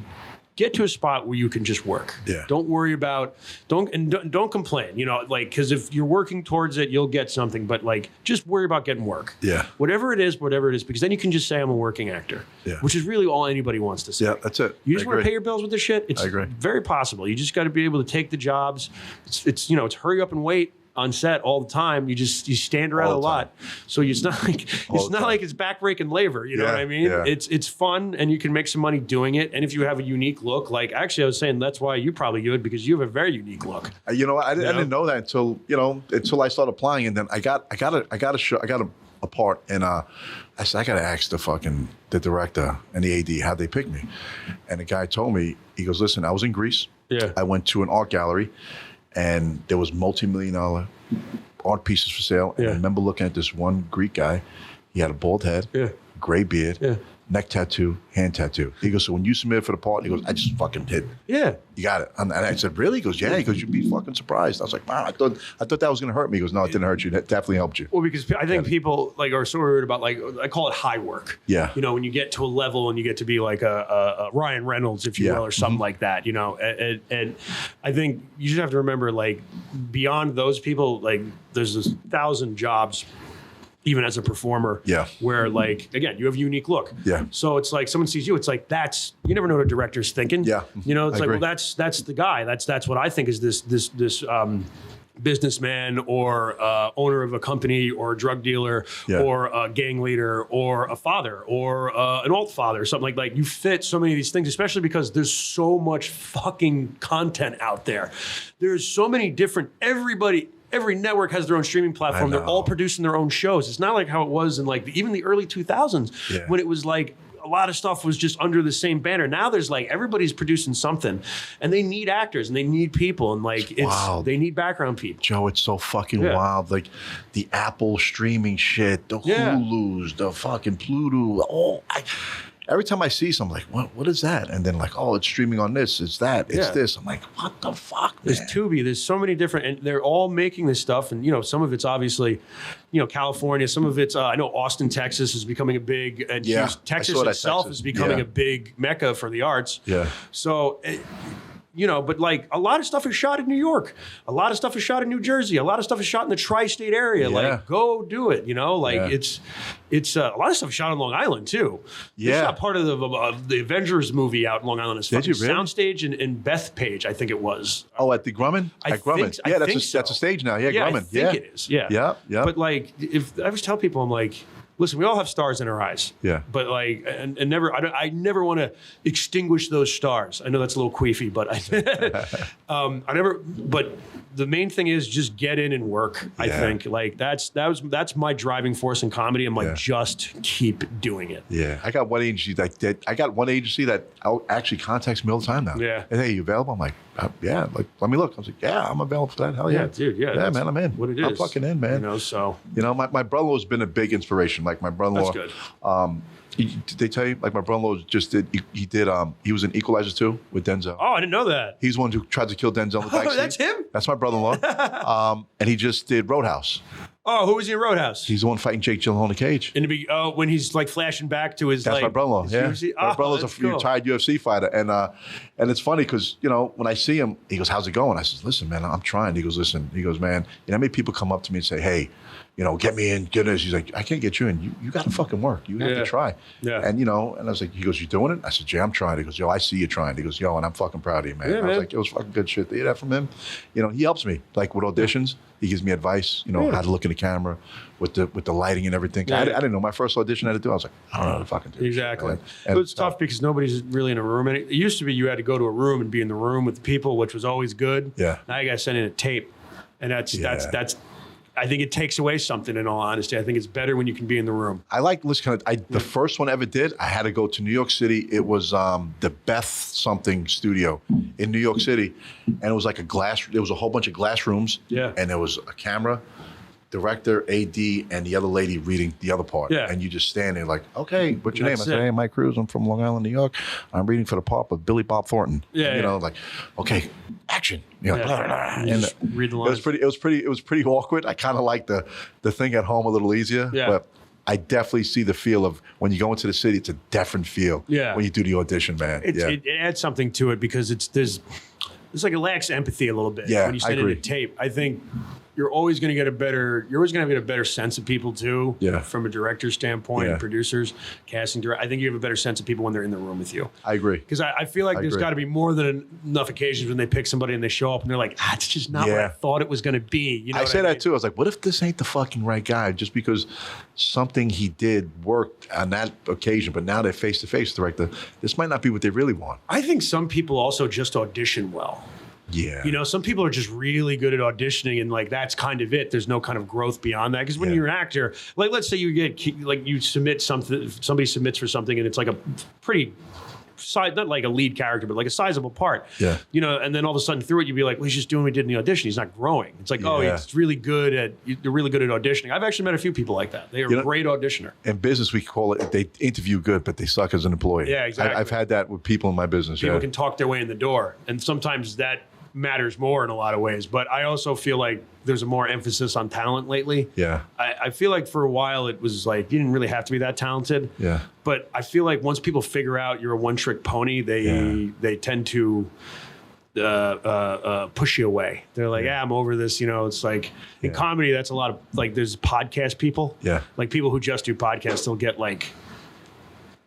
[SPEAKER 1] get to a spot where you can just work. Yeah. Don't worry about, don't complain, because if you're working towards it, you'll get something, but like, just worry about getting work.
[SPEAKER 2] Yeah.
[SPEAKER 1] Whatever it is, because then you can just say I'm a working actor, which is really all anybody wants to say.
[SPEAKER 2] Yeah, that's it.
[SPEAKER 1] You just want to pay your bills with this shit. It's very possible. You just got to be able to take the jobs. It's hurry up and wait on set all the time. You stand around a lot. So it's not like it's backbreaking labor. You know what I mean? Yeah. It's fun and you can make some money doing it. And if you have a unique look, like actually I was saying that's why you probably good, because you have a very unique look. I
[SPEAKER 2] didn't know that until I started applying, and then I got a part, and I said I gotta ask the director and the AD how they picked me. And the guy told me, he goes, listen, I was in Greece. Yeah. I went to an art gallery, and there was multi-million-dollar art pieces for sale. And I remember looking at this one Greek guy. He had a bald head, gray beard, neck tattoo, hand tattoo. He goes, so when you submit for the part, he goes, I just fucking hit.
[SPEAKER 1] Yeah.
[SPEAKER 2] You got it. And I said, really? He goes, yeah. He goes, you'd be fucking surprised. I was like, wow, I thought that was going to hurt me. He goes, no, it didn't hurt you. That definitely helped you.
[SPEAKER 1] Well, because I think people like are so worried about, like, I call it high work.
[SPEAKER 2] Yeah.
[SPEAKER 1] You know, when you get to a level and you get to be like a Ryan Reynolds, if you will, or something like that, you know, and I think you just have to remember, like, beyond those people, like, there's 1,000 jobs even as a performer, where, like, again, you have a unique look. Yeah. So it's like someone sees you, it's like, you never know what a director's thinking. Yeah. You know, it's like, well, that's the guy. That's what I think is this businessman or owner of a company or a drug dealer or a gang leader or a father or an alt father or something like you fit so many of these things, especially because there's so much fucking content out there. There's so many different, every network has their own streaming platform. They're all producing their own shows. It's not like how it was in, like, even the early 2000s when it was like a lot of stuff was just under the same banner. Now there's, like, everybody's producing something, and they need actors and they need people, and, like, they need background people.
[SPEAKER 2] Joe, it's so fucking wild. Like the Apple streaming shit, the Hulus, the fucking Pluto. Every time I see something, I'm like, what is that? And then, like, oh, it's streaming on this, it's that, it's this. I'm like, what the fuck, man?
[SPEAKER 1] There's Tubi, there's so many different, and they're all making this stuff. And, you know, some of it's obviously, you know, California, some of it's, I know Austin, Texas is becoming a big, and Texas itself is becoming a big mecca for the arts. Yeah. So, you know, but, like, a lot of stuff is shot in New York. A lot of stuff is shot in New Jersey. A lot of stuff is shot in the tri-state area. Like, go do it, you know? Like, it's a lot of stuff is shot on Long Island, too. Yeah. They shot part of the Avengers movie out in Long Island. It's fucking soundstage in Bethpage, I think it was.
[SPEAKER 2] Oh, at the Grumman? At Grumman. That's a stage now. Yeah, Grumman.
[SPEAKER 1] I think it is. Yeah. Yeah. But, like, if I always tell people, I'm like, listen, we all have stars in our eyes. Yeah. But, like, and I never want to extinguish those stars. I know that's a little queefy, but but the main thing is just get in and work. I think, like, that's my driving force in comedy. I'm like, just keep doing it.
[SPEAKER 2] Yeah. I got one agency that actually contacts me all the time now. Yeah. And, hey, you available? I'm like, yeah. Like, let me look. I was like, yeah, I'm available for that. Hell yeah.
[SPEAKER 1] Dude. Yeah.
[SPEAKER 2] Yeah, man, I'm in.
[SPEAKER 1] What it is.
[SPEAKER 2] I'm fucking in, man.
[SPEAKER 1] You know, so.
[SPEAKER 2] You know, my brother-in-law's been a big inspiration. Like, my brother-in-law. That's good. Did they tell you, like, my brother-in-law just did, he was in Equalizer 2 with Denzel.
[SPEAKER 1] Oh, I didn't know that.
[SPEAKER 2] He's the one who tried to kill Denzel in the backseat.
[SPEAKER 1] Oh, that's him?
[SPEAKER 2] That's my brother-in-law. And he just did Roadhouse.
[SPEAKER 1] Oh, who was he in Roadhouse?
[SPEAKER 2] He's the one fighting Jake Gyllenhaal in the cage.
[SPEAKER 1] When he's, like, flashing back to his,
[SPEAKER 2] that's
[SPEAKER 1] like,
[SPEAKER 2] my brother-in-law. Yeah. My brother's a retired UFC fighter. And it's funny because, you know, when I see him, he goes, how's it going? I says, listen, man, I'm trying. He goes, listen. He goes, man, you know how many people come up to me and say, hey, you know, get me in, get this. He's like, I can't get you in. You got to fucking work. You have to try. Yeah. And, you know, and I was like, he goes, you doing it? I said, yeah, I'm trying. He goes, yo, I see you trying. He goes, yo, and I'm fucking proud of you, man. Yeah, I was like, it was fucking good shit to hear that from him. You know, he helps me, like, with auditions. He gives me advice, you know, how to look in the camera with the lighting and everything. Yeah. I didn't know. My first audition I had to do, I was like, I don't know how to fucking do it.
[SPEAKER 1] Exactly. And it's tough because nobody's really in a room. And it used to be you had to go to a room and be in the room with people, which was always good. Yeah. Now you got to send in a tape. And that's I think it takes away something, in all honesty. I think it's better when you can be in the room.
[SPEAKER 2] I like, listen, the first one I ever did, I had to go to New York City. It was the Beth something studio in New York City. And it was like there was a whole bunch of glass rooms. Yeah. And there was a camera, director, AD, and the other lady reading the other part. Yeah. And you just stand there like, okay, what's your name? I say, hey, Mike Cruz. I'm from Long Island, New York. I'm reading for the part of Billy Bob Thornton. Yeah. You know, like, okay, action. You know, blah, blah, blah. And
[SPEAKER 1] read the lines.
[SPEAKER 2] It was pretty awkward. I kind of like the thing at home a little easier. Yeah. But I definitely see the feel of when you go into the city, it's a different feel. Yeah. When you do the audition, man.
[SPEAKER 1] It adds something to it because there's like it lacks empathy a little bit when you send in a tape. I think you're always going to get a better sense of people too. Yeah. From a director's standpoint, producers, casting director. I think you have a better sense of people when they're in the room with you.
[SPEAKER 2] I agree.
[SPEAKER 1] Because I feel like there's got to be more than enough occasions when they pick somebody and they show up and they're like, it's just not what I thought it was going to be. You know,
[SPEAKER 2] I say that too. I was like, what if this ain't the fucking right guy? Just because something he did worked on that occasion, but now they're face to face director. This might not be what they really want.
[SPEAKER 1] I think some people also just audition well.
[SPEAKER 2] Yeah.
[SPEAKER 1] You know, some people are just really good at auditioning and, like, that's kind of it. There's no kind of growth beyond that. Because when you're an actor, like, let's say you get, like, you submit something, somebody submits for something and it's like a pretty not like a lead character, but like a sizable part.
[SPEAKER 2] Yeah.
[SPEAKER 1] You know, and then all of a sudden through it, you'd be like, well, he's just doing what he did in the audition. He's not growing. It's like, oh, he's really good at auditioning. I've actually met a few people like that. They are a great auditioner.
[SPEAKER 2] In business, we call it, they interview good, but they suck as an employee.
[SPEAKER 1] Yeah, exactly.
[SPEAKER 2] I've had that with people in my business.
[SPEAKER 1] People can talk their way in the door. And sometimes that matters more in a lot of ways. But I also feel like there's a more emphasis on talent lately.
[SPEAKER 2] Yeah.
[SPEAKER 1] I feel like for a while it was like you didn't really have to be that talented.
[SPEAKER 2] Yeah.
[SPEAKER 1] But I feel like once people figure out you're a one-trick pony, they tend to push you away. They're like, I'm over this. You know, it's like in comedy, that's a lot of like there's podcast people. Yeah. Like people who just do podcasts,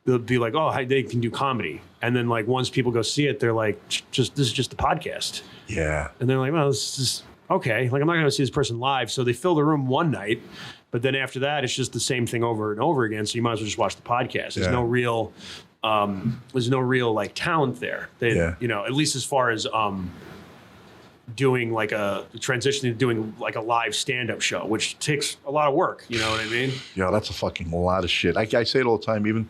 [SPEAKER 1] they'll be like, oh, they can do comedy. And then like once people go see it, they're like, this is just a podcast. Yeah. And they're like, well, this is okay. Like I'm not going to see this person live. So they fill the room one night, but then after that, it's just the same thing over and over again. So you might as well just watch the podcast. There's no real like talent there. You know, at least as far as doing like a transition to doing like a live stand-up show, which takes a lot of work. You know what I mean? Yeah, that's a fucking lot of shit. I say it all the time, even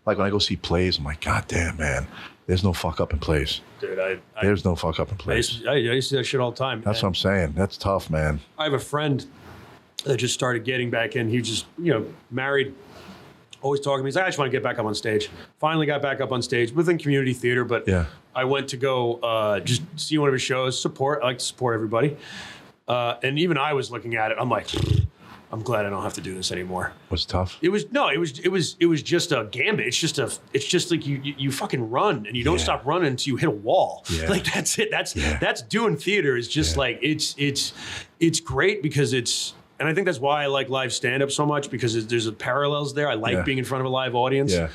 [SPEAKER 1] like when I go see plays, I'm like, God damn, man, there's no fuck up in plays. Dude, there's no fuck up in plays. I used to see that shit all the time.
[SPEAKER 2] That's what I'm saying. That's tough, man.
[SPEAKER 1] I have a friend that just started getting back in. He just, married, always talking to me. He's like, I just want to get back up on stage. Finally got back up on stage within community theater, but I went to go just see one of his shows, I like to support everybody. And even I was looking at it, I'm like, I'm glad I don't have to do this anymore.
[SPEAKER 2] Was it tough?
[SPEAKER 1] It was just a gambit. It's just like you fucking run and you don't stop running until you hit a wall. Yeah. Like that's it. That's doing theater is just like it's great because and I think that's why I like live stand-up so much because there's parallels there. I like being in front of a live audience. Yeah.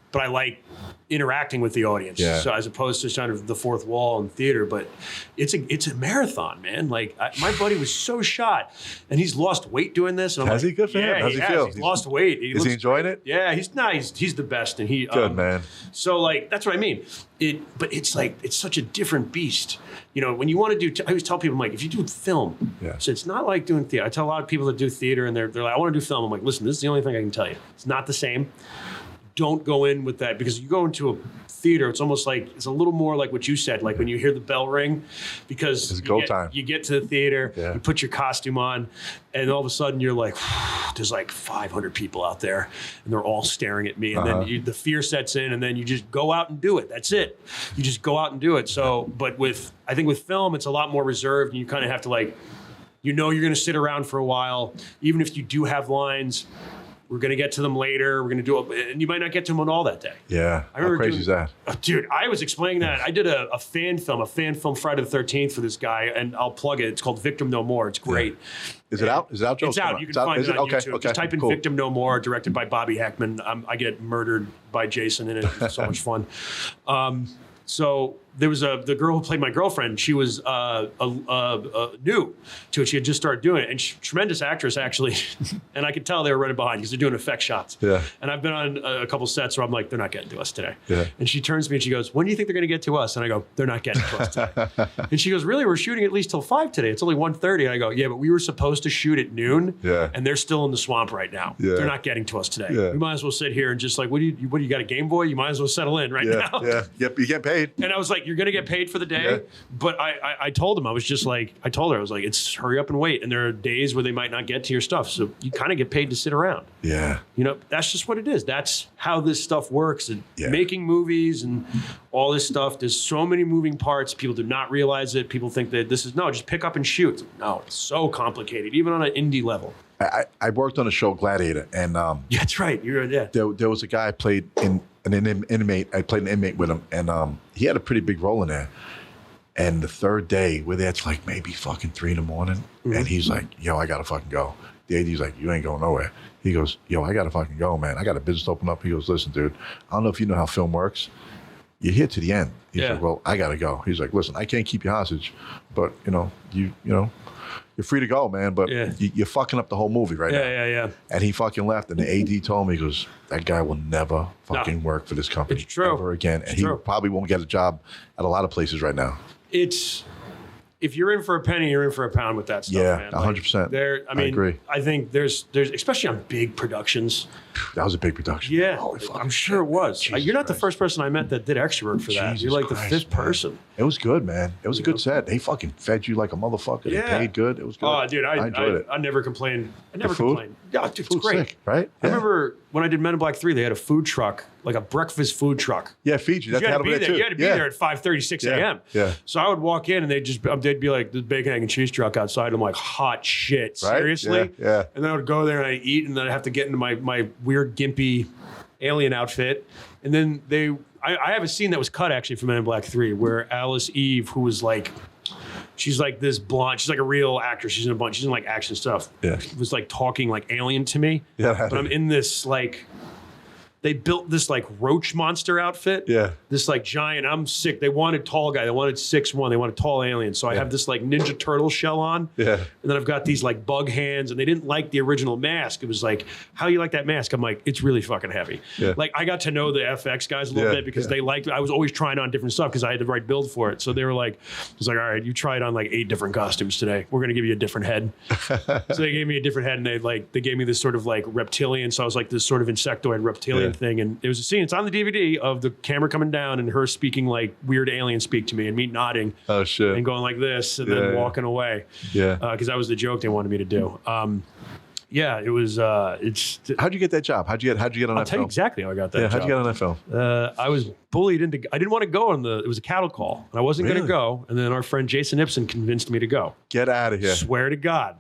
[SPEAKER 1] But I like interacting with the audience. Yeah. So as opposed to kind of the fourth wall in theater, but it's a marathon, man. Like my buddy was so shot and he's lost weight doing this. And
[SPEAKER 2] Has he? Good for him. How's he feel?
[SPEAKER 1] He's lost weight.
[SPEAKER 2] Is he enjoying it?
[SPEAKER 1] Yeah, he's the best. And
[SPEAKER 2] good, man.
[SPEAKER 1] So like, that's what I mean. But it's like, it's such a different beast. You know, when you want to I always tell people, I'm like, if you do film, so it's not like doing theater. I tell a lot of people that do theater and they're like, I want to do film. I'm like, listen, this is the only thing I can tell you. It's not the same. Don't go in with that because you go into a theater, it's almost like it's a little more like what you said, like when you hear the bell ring, because
[SPEAKER 2] it's go time.
[SPEAKER 1] You get to the theater, you put your costume on, and all of a sudden you're like, there's like 500 people out there, and they're all staring at me, and then the fear sets in, and then you just go out and do it. That's it. You just go out and do it. So, but I think with film, it's a lot more reserved, and you kind of have to like, you're going to sit around for a while, even if you do have lines. We're going to get to them later. We're going to do it. And you might not get to them on all that day.
[SPEAKER 2] Yeah. How crazy is that?
[SPEAKER 1] Dude, I was explaining that. I did a fan film Friday the 13th for this guy, and I'll plug it. It's called Victim No More. It's great.
[SPEAKER 2] Yeah. Is it out? Is it out, Joe?
[SPEAKER 1] It's out. You can find it on YouTube. Just type in Victim No More, directed by Bobby Heckman. I get murdered by Jason in it. It's so much fun. So there was the girl who played my girlfriend. She was new to it. She had just started doing it, and tremendous actress actually. And I could tell they were running behind because they're doing effect shots. Yeah. And I've been on a couple sets where I'm like, they're not getting to us today. Yeah. And she turns to me and she goes, "When do you think they're going to get to us?" And I go, "They're not getting to us today." And she goes, "Really? We're shooting at least till 5 today. It's only 1:30." And I go, "Yeah, but we were supposed to shoot at noon. Yeah. And they're still in the swamp right now. Yeah. They're not getting to us today. Yeah. We might as well sit here and just like, what do you got a Game Boy? You might as well settle in right now."
[SPEAKER 2] Yeah. Yep. You get paid.
[SPEAKER 1] And I was like, "You're going to get paid for the day." Yeah. But I told him, I told her, I was like, it's hurry up and wait. And there are days where they might not get to your stuff. So you kind of get paid to sit around. Yeah. You know, that's just what it is. That's how this stuff works. And making movies and all this stuff, there's so many moving parts. People do not realize it. People think that just pick up and shoot. No, it's so complicated, even on an indie level.
[SPEAKER 2] I worked on a show, Gladiator, and
[SPEAKER 1] yeah, that's right.
[SPEAKER 2] There was a guy I played in an inmate. I played an inmate with him, and he had a pretty big role in there. And the third day, we're there till like maybe fucking 3 a.m, and he's like, "Yo, I gotta fucking go." The AD's like, "You ain't going nowhere." He goes, "Yo, I gotta fucking go, man. I got a business to open up." He goes, "Listen, dude, I don't know if you know how film works. You're here to the end." He's like, "Well, I gotta go." He's like, "Listen, I can't keep you hostage, but you're free to go, man, but you're fucking up the whole movie right now." Yeah. And he fucking left, and the AD told me, he goes, "That guy will never fucking work for this company ever again." And he probably won't get a job at a lot of places right now.
[SPEAKER 1] if you're in for a penny, you're in for a pound with that stuff, man.
[SPEAKER 2] 100%.
[SPEAKER 1] I
[SPEAKER 2] agree.
[SPEAKER 1] I think there's especially on big productions.
[SPEAKER 2] That was a big production.
[SPEAKER 1] Yeah, I'm sure it was.
[SPEAKER 2] Jesus
[SPEAKER 1] You're not the
[SPEAKER 2] Christ.
[SPEAKER 1] first person I met that did extra work for that.
[SPEAKER 2] Jesus
[SPEAKER 1] You're like
[SPEAKER 2] Christ,
[SPEAKER 1] the fifth
[SPEAKER 2] man.
[SPEAKER 1] person.
[SPEAKER 2] It was good, man. It was a good set. They fucking fed you like a motherfucker.
[SPEAKER 1] Yeah.
[SPEAKER 2] They paid good. It was good.
[SPEAKER 1] Oh, dude, I
[SPEAKER 2] enjoyed it.
[SPEAKER 1] I never complained. I never
[SPEAKER 2] food?
[SPEAKER 1] complained. Yeah, dude, it's
[SPEAKER 2] Food's
[SPEAKER 1] great.
[SPEAKER 2] sick, right?
[SPEAKER 1] I remember when I did Men in Black 3, they had a food truck, like a breakfast food truck.
[SPEAKER 2] Yeah, Fiji. That's
[SPEAKER 1] You had to be
[SPEAKER 2] there
[SPEAKER 1] there.
[SPEAKER 2] too.
[SPEAKER 1] You had to be there at 5:30, 6 a.m.
[SPEAKER 2] Yeah.
[SPEAKER 1] So I would walk in and they'd be like, "This bacon, egg, and cheese truck outside." I'm like, "Hot shit,
[SPEAKER 2] Right?
[SPEAKER 1] seriously?"
[SPEAKER 2] Yeah.
[SPEAKER 1] And then I would go there and I'd eat, and then I'd have to get into my weird gimpy alien outfit. And then I have a scene that was cut actually from Men in Black 3 where Alice Eve, who was like, she's like this blonde, she's like a real actress. She's in like action stuff.
[SPEAKER 2] Yeah.
[SPEAKER 1] Was like talking like alien to me.
[SPEAKER 2] Yeah.
[SPEAKER 1] But I'm in this like, they built this like roach monster outfit.
[SPEAKER 2] Yeah.
[SPEAKER 1] This like giant, I'm sick. They wanted tall guy. They wanted 6'1". They wanted tall alien. So I have this like Ninja Turtle shell on.
[SPEAKER 2] Yeah.
[SPEAKER 1] And then I've got these like bug hands, and they didn't like the original mask. It was like, how you like that mask? I'm like, it's really fucking heavy.
[SPEAKER 2] Yeah.
[SPEAKER 1] Like I got to know the FX guys a little bit because they liked, I was always trying on different stuff because I had the right build for it. So they were like, I was like, all right, you tried on like 8 different costumes today. We're going to give you a different head. So they gave me a different head, and they gave me this sort of like reptilian. So I was like this sort of insectoid reptilian thing. And it was a scene, it's on the DVD of the camera coming down and her speaking like weird alien speak to me and me nodding.
[SPEAKER 2] Oh shit.
[SPEAKER 1] And going like this and then walking away.
[SPEAKER 2] Yeah.
[SPEAKER 1] Because that was the joke they wanted me to do. Yeah, it was. It's.
[SPEAKER 2] How'd you get that job? How'd you get on
[SPEAKER 1] I'll
[SPEAKER 2] that
[SPEAKER 1] tell you
[SPEAKER 2] film?
[SPEAKER 1] exactly how I got that.
[SPEAKER 2] Yeah, how'd you get
[SPEAKER 1] job.
[SPEAKER 2] on that film?
[SPEAKER 1] I was bullied into. I didn't want to go on the. It was a cattle call, and I wasn't going to
[SPEAKER 2] Really?
[SPEAKER 1] go. And then our friend Jason Ibsen convinced me to go.
[SPEAKER 2] Get out of here.
[SPEAKER 1] Swear to God,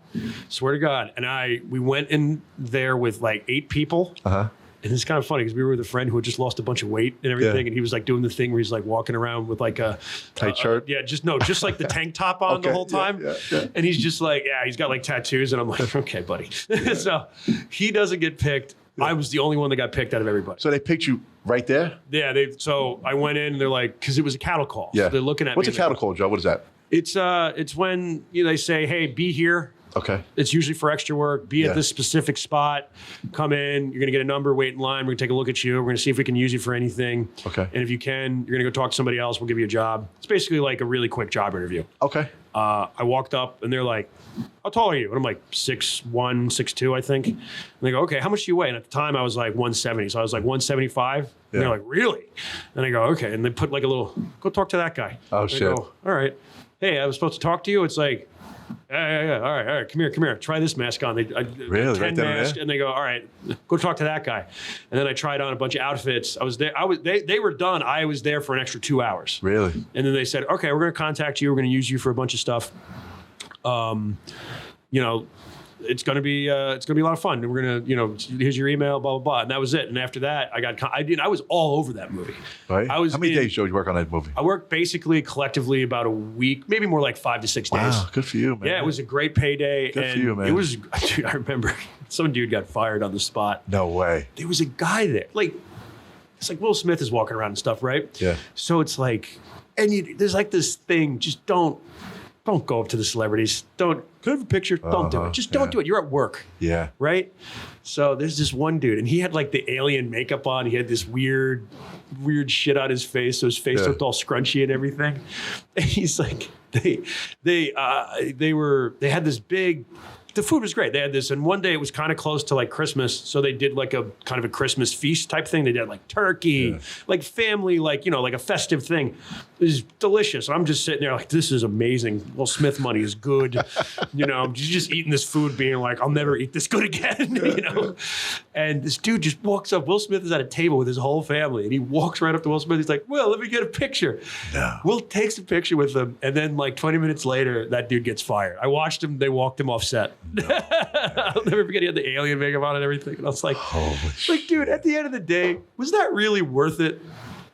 [SPEAKER 1] swear to God. And we went in there with like 8 people.
[SPEAKER 2] Uh-huh.
[SPEAKER 1] And it's kind of funny because we were with a friend who had just lost a bunch of weight and everything, and he was like doing the thing where he's like walking around with like a
[SPEAKER 2] Tight shirt?
[SPEAKER 1] Yeah, just like the tank top on the
[SPEAKER 2] Okay,
[SPEAKER 1] whole time.
[SPEAKER 2] yeah.
[SPEAKER 1] And he's just like, he's got like tattoos, and I'm like, okay, buddy. So he doesn't get picked. I was the only one that got picked out of everybody.
[SPEAKER 2] So they picked you right there?
[SPEAKER 1] Yeah, so I went in and they're like, because it was a cattle call.
[SPEAKER 2] Yeah.
[SPEAKER 1] So they're looking at
[SPEAKER 2] What's
[SPEAKER 1] me.
[SPEAKER 2] a cattle call, Joe? What is that?
[SPEAKER 1] It's when they say, hey, be here.
[SPEAKER 2] Okay.
[SPEAKER 1] It's usually for extra work. Be at this specific spot. Come in. You're going to get a number. Wait in line. We're going to take a look at you. We're going to see if we can use you for anything.
[SPEAKER 2] Okay.
[SPEAKER 1] And if you can, you're going to go talk to somebody else. We'll give you a job. It's basically like a really quick job interview.
[SPEAKER 2] Okay.
[SPEAKER 1] I walked up and they're like, how tall are you? And I'm like 6'1", 6'2", I think. And they go, okay, how much do you weigh? And at the time I was like 170. So I was like 175. And they're like, really? And I go, okay. And they put like a little, go talk to that guy.
[SPEAKER 2] Oh,
[SPEAKER 1] and
[SPEAKER 2] shit.
[SPEAKER 1] I go, all right. Hey, I was supposed to talk to you. It's like, yeah. All right. Come here. Try this mask on.
[SPEAKER 2] Really?
[SPEAKER 1] 10
[SPEAKER 2] Right then and
[SPEAKER 1] masks,
[SPEAKER 2] there?
[SPEAKER 1] and they go, all right, go talk to that guy. And then I tried on a bunch of outfits. I was there. They were done. I was there for an extra 2 hours.
[SPEAKER 2] Really?
[SPEAKER 1] And then they said, okay, we're going to contact you. We're going to use you for a bunch of stuff. It's going to be a lot of fun. We're going to, here's your email, blah, blah, blah. And that was it. And after that, I was all over that movie.
[SPEAKER 2] Right.
[SPEAKER 1] I was
[SPEAKER 2] How many days, Joe, did you work on that movie?
[SPEAKER 1] I worked basically collectively about a week, maybe more like 5 to 6 days.
[SPEAKER 2] Wow, good for you, man.
[SPEAKER 1] Yeah, it was a great payday.
[SPEAKER 2] Good
[SPEAKER 1] and
[SPEAKER 2] for you, man.
[SPEAKER 1] It was, dude, I remember some dude got fired on the spot.
[SPEAKER 2] No way.
[SPEAKER 1] There was a guy there. It's like Will Smith is walking around and stuff, right?
[SPEAKER 2] Yeah.
[SPEAKER 1] So it's like, there's like this thing, just don't go up to the celebrities. Don't have a picture. Don't do it. Just don't do it. You're at work.
[SPEAKER 2] Yeah.
[SPEAKER 1] Right? So there's this one dude, and he had like the alien makeup on. He had this weird shit on his face. So his face looked all scrunchy and everything. And he's like, they had this big, the food was great. They had this, and one day it was kind of close to like Christmas, so they did like a kind of a Christmas feast type thing. They did like turkey, like family, like like a festive thing. It was delicious. And I'm just sitting there like, this is amazing. Will Smith money is good. I'm just eating this food, being like, I'll never eat this good again. And this dude just walks up. Will Smith is at a table with his whole family, and he walks right up to Will Smith. He's like, "Well, let me get a picture."
[SPEAKER 2] No.
[SPEAKER 1] Will takes a picture with him, and then like 20 minutes later, that dude gets fired. I watched him. They walked him off set. No. I'll never forget. He had the alien makeup on and everything, and I was like, dude, at the end of the day, was that really worth it?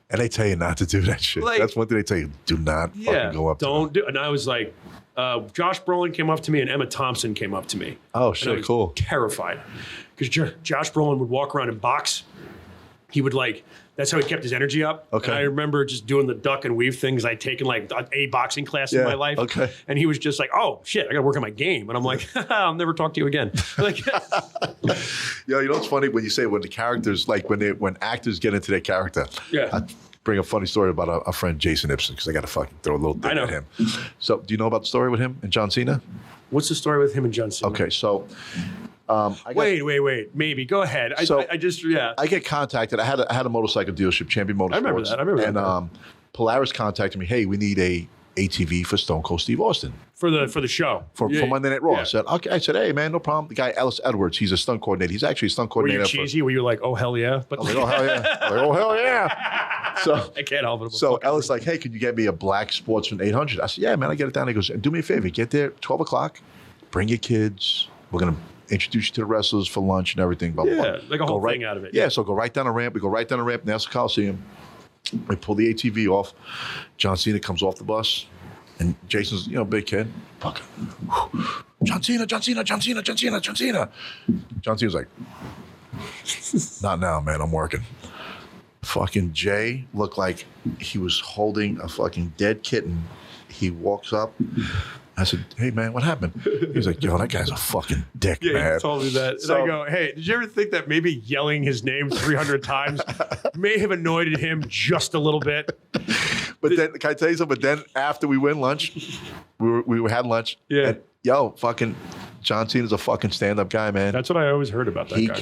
[SPEAKER 2] And they tell you not to do that shit. That's one thing they tell you. Do not fucking go up to them.
[SPEAKER 1] Don't do. And I was like, Josh Brolin came up to me and Emma Thompson came up to me.
[SPEAKER 2] Oh,
[SPEAKER 1] and I
[SPEAKER 2] shit,
[SPEAKER 1] was
[SPEAKER 2] cool.
[SPEAKER 1] terrified. Because Josh Brolin would walk around and box. He would that's how he kept his energy up.
[SPEAKER 2] Okay.
[SPEAKER 1] And I remember just doing the duck and weave things. I'd taken like a boxing class in my life.
[SPEAKER 2] Okay.
[SPEAKER 1] And he was just like, oh shit, I got to work on my game. And I'm like, I'll never talk to you again. Like,
[SPEAKER 2] Yo, what's funny when you say when the characters, like when actors get into their character.
[SPEAKER 1] Yeah.
[SPEAKER 2] bring a funny story about a friend, Jason Ipson, because I got to fucking throw a little thing at him. So, do you know about the story with him and John Cena?
[SPEAKER 1] What's the story with him and John Cena?
[SPEAKER 2] Okay, so.
[SPEAKER 1] Wait. Maybe. Go ahead.
[SPEAKER 2] I get contacted. I had a motorcycle dealership, Champion Motorsports.
[SPEAKER 1] I remember that.
[SPEAKER 2] And Polaris contacted me. Hey, we need a ATV for Stone Cold Steve Austin.
[SPEAKER 1] For the show.
[SPEAKER 2] For Monday Night Raw. Yeah. I said, hey, man, no problem. The guy, Ellis Edwards, he's a stunt coordinator. He's actually a stunt coordinator.
[SPEAKER 1] Were you cheesy? Were you like, oh, hell yeah?
[SPEAKER 2] But I was like, oh, hell yeah. Oh, hell yeah. So
[SPEAKER 1] I can't help it.
[SPEAKER 2] So Ellis like, hey, could you get me a black Sportsman 800? I said, yeah, man, I get it down. He goes, do me a favor. Get there 12 o'clock. Bring your kids. We're going to introduce you to the wrestlers for lunch and everything. Blah, blah, blah.
[SPEAKER 1] Like a whole thing out of it.
[SPEAKER 2] Yeah, so go right down the ramp. We go right down the ramp, Nassau Coliseum. We pull the ATV off. John Cena comes off the bus. And Jason's, big kid. Fucking, John Cena. John Cena's like, not now, man. I'm working. Fucking Jay looked like he was holding a fucking dead kitten. He walks up. I said, hey, man, what happened? He's like, yo, that guy's a fucking dick, man.
[SPEAKER 1] Yeah, he told me that. And I go, hey, did you ever think that maybe yelling his name 300 times may have annoyed him just a little bit?
[SPEAKER 2] But then, can I tell you something? But then after we went lunch, we had lunch.
[SPEAKER 1] Yeah.
[SPEAKER 2] And, fucking John Cena's a fucking stand-up guy, man.
[SPEAKER 1] That's what I always heard about that guy.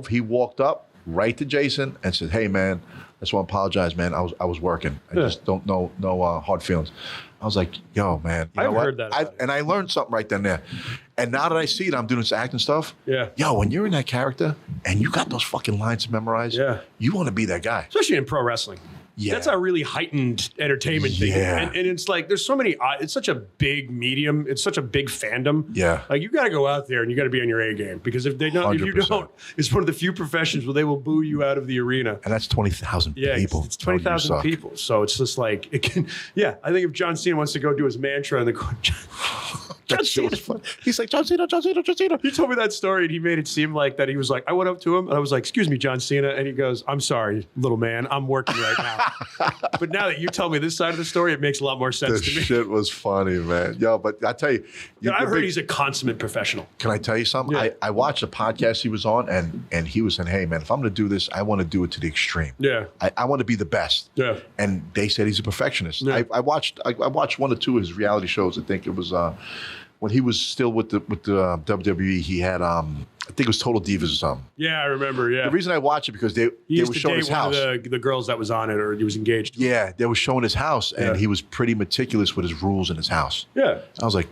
[SPEAKER 2] He walked up right to Jason and said, hey, man, I just want to apologize, man. I was working. I just don't know hard feelings. I was like, yo, man.
[SPEAKER 1] I've heard that.
[SPEAKER 2] And I learned something right then and there. And now that I see it, I'm doing this acting stuff.
[SPEAKER 1] Yeah.
[SPEAKER 2] Yo, when you're in that character and you got those fucking lines to memorize, you want to be that guy.
[SPEAKER 1] Especially in pro wrestling. Yeah. That's a really heightened entertainment thing.
[SPEAKER 2] Yeah.
[SPEAKER 1] And it's like, there's so many, it's such a big medium. It's such a big fandom.
[SPEAKER 2] Yeah.
[SPEAKER 1] Like, you got to go out there and you got to be on your A game, because if you don't, it's one of the few professions where they will boo you out of the arena.
[SPEAKER 2] And that's 20,000 people.
[SPEAKER 1] It's 20,000 people. So it's just like, it can, I think if John Cena wants to go do his mantra in the corner,
[SPEAKER 2] John Cena was fun. He's like, John Cena.
[SPEAKER 1] He told me that story and he made it seem like that he was like, I went up to him and I was like, excuse me, John Cena. And he goes, I'm sorry, little man, I'm working right now. But now that you tell me this side of the story, it makes a lot more sense to me.
[SPEAKER 2] This shit was funny, man. Yo, but I tell you.
[SPEAKER 1] I've heard he's a consummate professional.
[SPEAKER 2] Can I tell you something? Yeah. I watched a podcast he was on and he was saying, hey, man, if I'm going to do this, I want to do it to the extreme.
[SPEAKER 1] Yeah.
[SPEAKER 2] I want to be the best.
[SPEAKER 1] Yeah.
[SPEAKER 2] And they said he's a perfectionist.
[SPEAKER 1] Yeah.
[SPEAKER 2] I watched one or two of his reality shows. I think it was when he was still with the WWE, he had I think it was Total Divas or something.
[SPEAKER 1] Yeah, I remember. Yeah.
[SPEAKER 2] The reason I watched it because they were showing his house.
[SPEAKER 1] One of the girls that was on it, or he was engaged.
[SPEAKER 2] Yeah, they were showing his house, and he was pretty meticulous with his rules in his house.
[SPEAKER 1] Yeah.
[SPEAKER 2] I was like,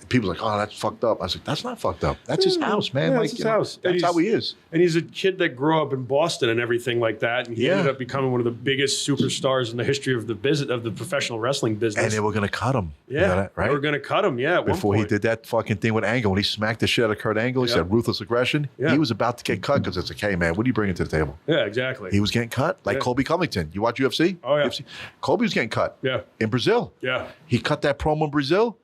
[SPEAKER 2] people were like, oh, that's fucked up. I was like, that's not fucked up. That's his house, man.
[SPEAKER 1] Yeah, like, that's his house.
[SPEAKER 2] That's how he is.
[SPEAKER 1] And he's a kid that grew up in Boston and everything like that. And he ended up becoming one of the biggest superstars in the history of the professional wrestling business.
[SPEAKER 2] And they were going to cut him.
[SPEAKER 1] Yeah.
[SPEAKER 2] You know that, right?
[SPEAKER 1] They were going to cut him,
[SPEAKER 2] Before he did that fucking thing with Angle, when he smacked the shit out of Kurt Angle, he said ruthless aggression. Yeah. He was about to get cut because it's like, hey, man, what are you bringing to the table?
[SPEAKER 1] Yeah, exactly.
[SPEAKER 2] He was getting cut. Like Colby Covington. You watch UFC?
[SPEAKER 1] Oh, yeah.
[SPEAKER 2] UFC? Colby was getting cut.
[SPEAKER 1] Yeah.
[SPEAKER 2] In Brazil.
[SPEAKER 1] Yeah.
[SPEAKER 2] He cut that promo in Brazil.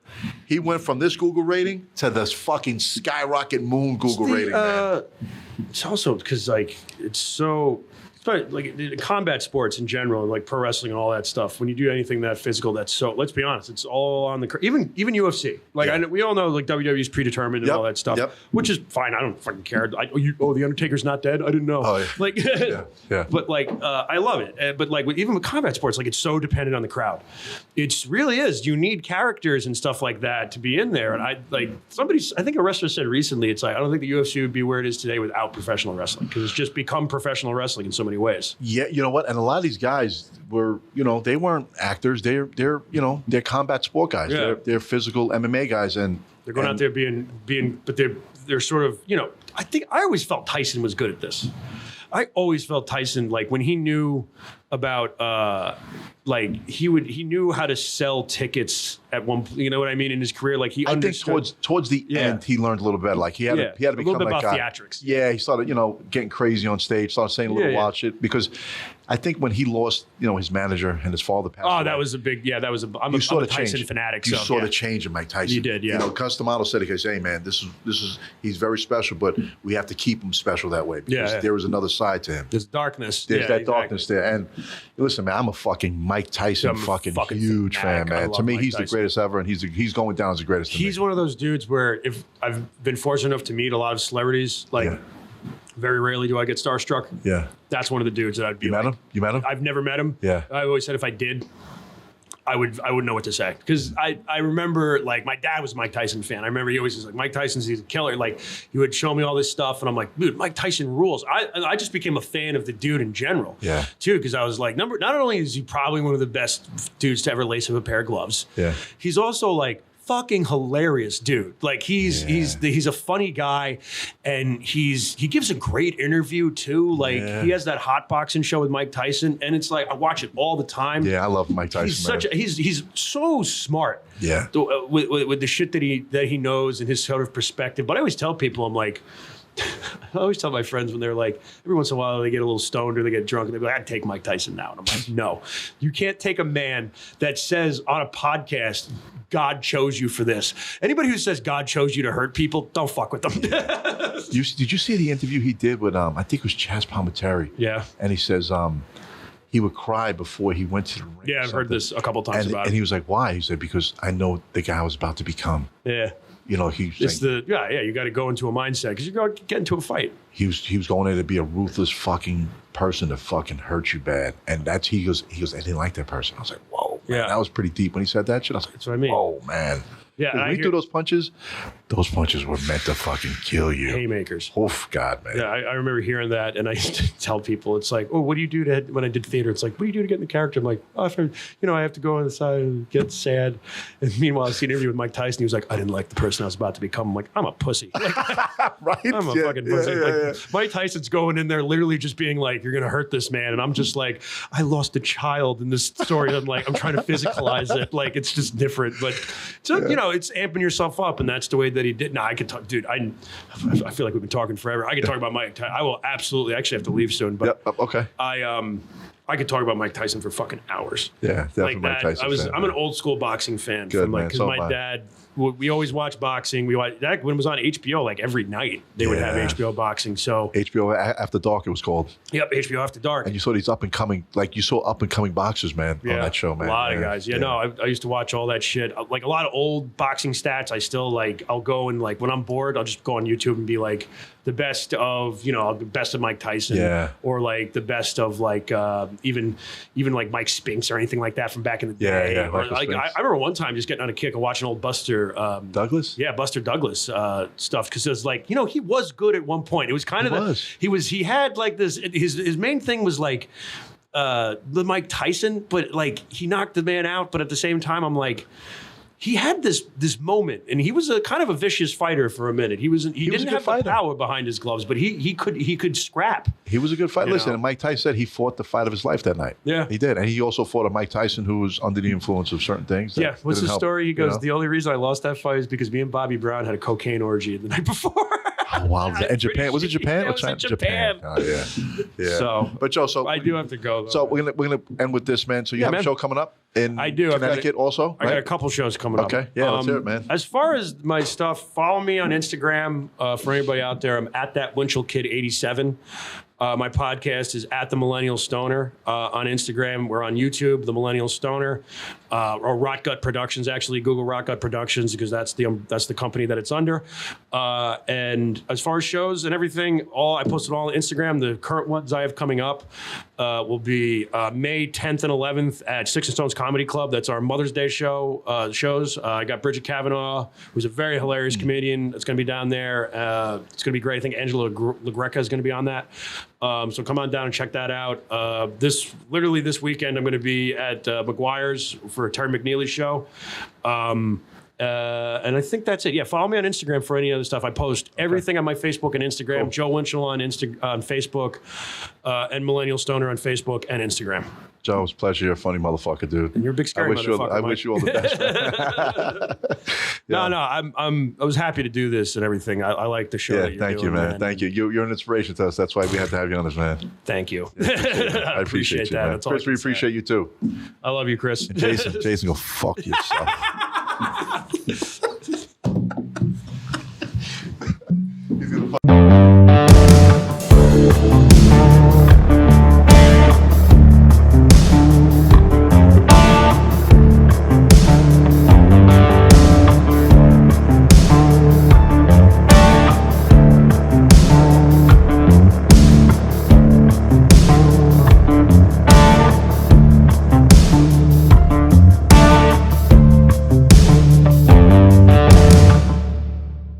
[SPEAKER 2] He went from this Google rating to this fucking skyrocket moon Google rating, man.
[SPEAKER 1] It's also because, like, it's so... Like combat sports in general, and like pro wrestling and all that stuff. When you do anything that physical, that's so. Let's be honest, it's all on the even UFC. Like we all know, like WWE's predetermined and all that stuff, which is fine. I don't fucking care. The Undertaker's not dead. I didn't know.
[SPEAKER 2] Oh, yeah.
[SPEAKER 1] Like, But like, I love it. But like, even with combat sports, like it's so dependent on the crowd. It really is. You need characters and stuff like that to be in there. And I think a wrestler said recently, it's like I don't think the UFC would be where it is today without professional wrestling, because it's just become professional wrestling in so many ways.
[SPEAKER 2] Yeah, you know what? And a lot of these guys were, they weren't actors. They're combat sport guys.
[SPEAKER 1] Yeah.
[SPEAKER 2] They're physical MMA guys, and
[SPEAKER 1] they're going out there being, but they're sort of, I think I always felt Tyson was good at this. I always felt Tyson, like when he knew about, he knew how to sell tickets at one, you know what I mean, in his career. Like
[SPEAKER 2] I think towards the end, he learned a little bit. Like he had to become
[SPEAKER 1] a little bit
[SPEAKER 2] like
[SPEAKER 1] about theatrics.
[SPEAKER 2] Yeah, he started, getting crazy on stage, started saying a little wild shit, because I think when he lost, his manager and his father passed away.
[SPEAKER 1] That was a big, I'm a Tyson fanatic.
[SPEAKER 2] You saw the change in Mike Tyson.
[SPEAKER 1] You did, yeah.
[SPEAKER 2] Customato said, hey, man, this is, he's very special, but we have to keep him special that way, because there was another side to him.
[SPEAKER 1] There's darkness.
[SPEAKER 2] There's that darkness there. And listen, man, I'm a fucking Mike Tyson fucking huge fan, man. To me, he's the greatest ever, and he's going down as the greatest to me.
[SPEAKER 1] He's one of those dudes where if I've been fortunate enough to meet a lot of celebrities, like Very rarely do I get starstruck.
[SPEAKER 2] Yeah.
[SPEAKER 1] That's one of the dudes that I'd be
[SPEAKER 2] You met him? You met him?
[SPEAKER 1] I've never met him.
[SPEAKER 2] Yeah.
[SPEAKER 1] I always said if I did, I wouldn't know what to say. Because I remember, like, my dad was a Mike Tyson fan. I remember he always was like, Mike Tyson's he's a killer. Like, he would show me all this stuff, and I'm like, dude, Mike Tyson rules. I just became a fan of the dude in general.
[SPEAKER 2] Yeah.
[SPEAKER 1] Too, because I was like, not only is he probably one of the best dudes to ever lace up a pair of gloves.
[SPEAKER 2] Yeah.
[SPEAKER 1] He's also like fucking hilarious dude. Like he's a funny guy, and he gives a great interview too. Like he has that hot boxing show with Mike Tyson, and it's like I watch it all the time.
[SPEAKER 2] Yeah, I love Mike Tyson.
[SPEAKER 1] He's so smart.
[SPEAKER 2] Yeah,
[SPEAKER 1] with the shit that he knows and his sort of perspective. But I always tell people, I'm like, I always tell my friends when they're like, every once in a while they get a little stoned or they get drunk and they're like, I'd take Mike Tyson now. And I'm like, no, you can't take a man that says on a podcast, God chose you for this. Anybody who says God chose you to hurt people, don't fuck with them.
[SPEAKER 2] Did you see the interview he did with, I think it was Chaz Palminteri?
[SPEAKER 1] Yeah.
[SPEAKER 2] And he says he would cry before he went to the ring.
[SPEAKER 1] Yeah, I've heard this a couple times about it.
[SPEAKER 2] And he was like, why? He said, because I know the guy I was about to become.
[SPEAKER 1] Yeah.
[SPEAKER 2] You know,
[SPEAKER 1] you got to go into a mindset because you're going to get into a fight.
[SPEAKER 2] He was going there to be a ruthless fucking person to fucking hurt you bad. And he goes, I didn't like that person. I was like, whoa, man, that was pretty deep when he said that shit. I was like,
[SPEAKER 1] that's what I mean.
[SPEAKER 2] Whoa, man.
[SPEAKER 1] Yeah,
[SPEAKER 2] when he threw those punches were meant to fucking kill you.
[SPEAKER 1] Haymakers.
[SPEAKER 2] Oof, God, man.
[SPEAKER 1] Yeah, I remember hearing that, and I used to tell people, it's like, oh, what do you do when I did theater? It's like, what do you do to get in the character? I'm like, oh, I have to go on the side and get sad. And meanwhile, I see an interview with Mike Tyson. He was like, I didn't like the person I was about to become. I'm like, I'm a pussy. Like,
[SPEAKER 2] right?
[SPEAKER 1] I'm a fucking pussy. Mike Tyson's going in there literally just being like, you're going to hurt this man. And I'm just like, I lost a child in this story. I'm like, I'm trying to physicalize it. Like, it's just different. But, it's amping yourself up, and that's the way that he did. Now, I could talk, dude, I feel like we've been talking forever. I could talk about Mike Tyson. I will absolutely, actually have to leave soon. But
[SPEAKER 2] okay.
[SPEAKER 1] I could talk about Mike Tyson for fucking hours.
[SPEAKER 2] Yeah, definitely
[SPEAKER 1] like
[SPEAKER 2] Mike Tyson.
[SPEAKER 1] I'm an old school boxing fan.
[SPEAKER 2] Good, man.
[SPEAKER 1] Because my dad, we always watched boxing. When it was on HBO, like every night they would have HBO boxing. So
[SPEAKER 2] HBO After Dark, it was called.
[SPEAKER 1] Yep, HBO After Dark.
[SPEAKER 2] And you saw these up and coming boxers, man, on that show, man.
[SPEAKER 1] A lot of guys. I used to watch all that shit. Like a lot of old boxing stats. I still like. I'll go and like when I'm bored, I'll just go on YouTube and be like the best of Mike Tyson, or like the best of like even like Mike Spinks or anything like that from back in the day.
[SPEAKER 2] Yeah.
[SPEAKER 1] Or, like, I remember one time just getting on a kick of watching old Buster
[SPEAKER 2] Douglas.
[SPEAKER 1] Yeah, Buster Douglas stuff because it was like he was good at one point. It was kind of he had like this. His main thing was like the Mike Tyson, but like he knocked the man out. But at the same time, I'm like. He had this moment, and he was a kind of a vicious fighter for a minute. He didn't have the power behind his gloves, but he could scrap.
[SPEAKER 2] He was a good fighter. Listen, and Mike Tyson said he fought the fight of his life that night.
[SPEAKER 1] Yeah,
[SPEAKER 2] he did, and he also fought a Mike Tyson who was under the influence of certain things.
[SPEAKER 1] Yeah, what's his story? He goes, the only reason I lost that fight is because me and Bobby Brown had a cocaine orgy the night before.
[SPEAKER 2] Oh, wow. In Japan? Was it Japan or China?
[SPEAKER 1] Japan.
[SPEAKER 2] Oh, yeah.
[SPEAKER 1] So,
[SPEAKER 2] but Joe,
[SPEAKER 1] I do have to go. Though.
[SPEAKER 2] So we're gonna end with this, man. So you have a show coming up in Connecticut also?
[SPEAKER 1] I got a couple shows coming up.
[SPEAKER 2] Okay. Yeah, let's hear it, man.
[SPEAKER 1] As far as my stuff, follow me on Instagram. For anybody out there, I'm at that Winchell Kid 87. My podcast is at The Millennial Stoner on Instagram. We're on YouTube, The Millennial Stoner, or Rot Gut Productions. Actually, Google Rot Gut Productions because that's the company that it's under. And as far as shows and everything, I posted all on Instagram. The current ones I have coming up will be May 10th and 11th at Sticks and Stones Comedy Club. That's our Mother's Day shows. I got Bridget Kavanaugh, who's a very hilarious comedian. That's going to be down there. It's going to be great. I think Angela LaGreca is going to be on that. So come on down and check that out. This weekend, I'm going to be at McGuire's for a Terry McNeely show. And I think that's it. Yeah, follow me on Instagram for any other stuff. I post everything on my Facebook and Instagram. Cool. Joe Winchell on Facebook, and Millennial Stoner on Facebook and Instagram.
[SPEAKER 2] Joe, it's a pleasure. You're a funny motherfucker, dude.
[SPEAKER 1] And you're a big scary motherfucker.
[SPEAKER 2] I wish you all the best.
[SPEAKER 1] No, I was happy to do this and everything. I like the show.
[SPEAKER 2] Yeah, thank you, man. Thank you. You're an inspiration to us. That's why we had to have you on this, man.
[SPEAKER 1] Thank you.
[SPEAKER 2] I appreciate you, that. Man. Chris, we appreciate you too.
[SPEAKER 1] I love you, Chris.
[SPEAKER 2] And Jason, go fuck yourself.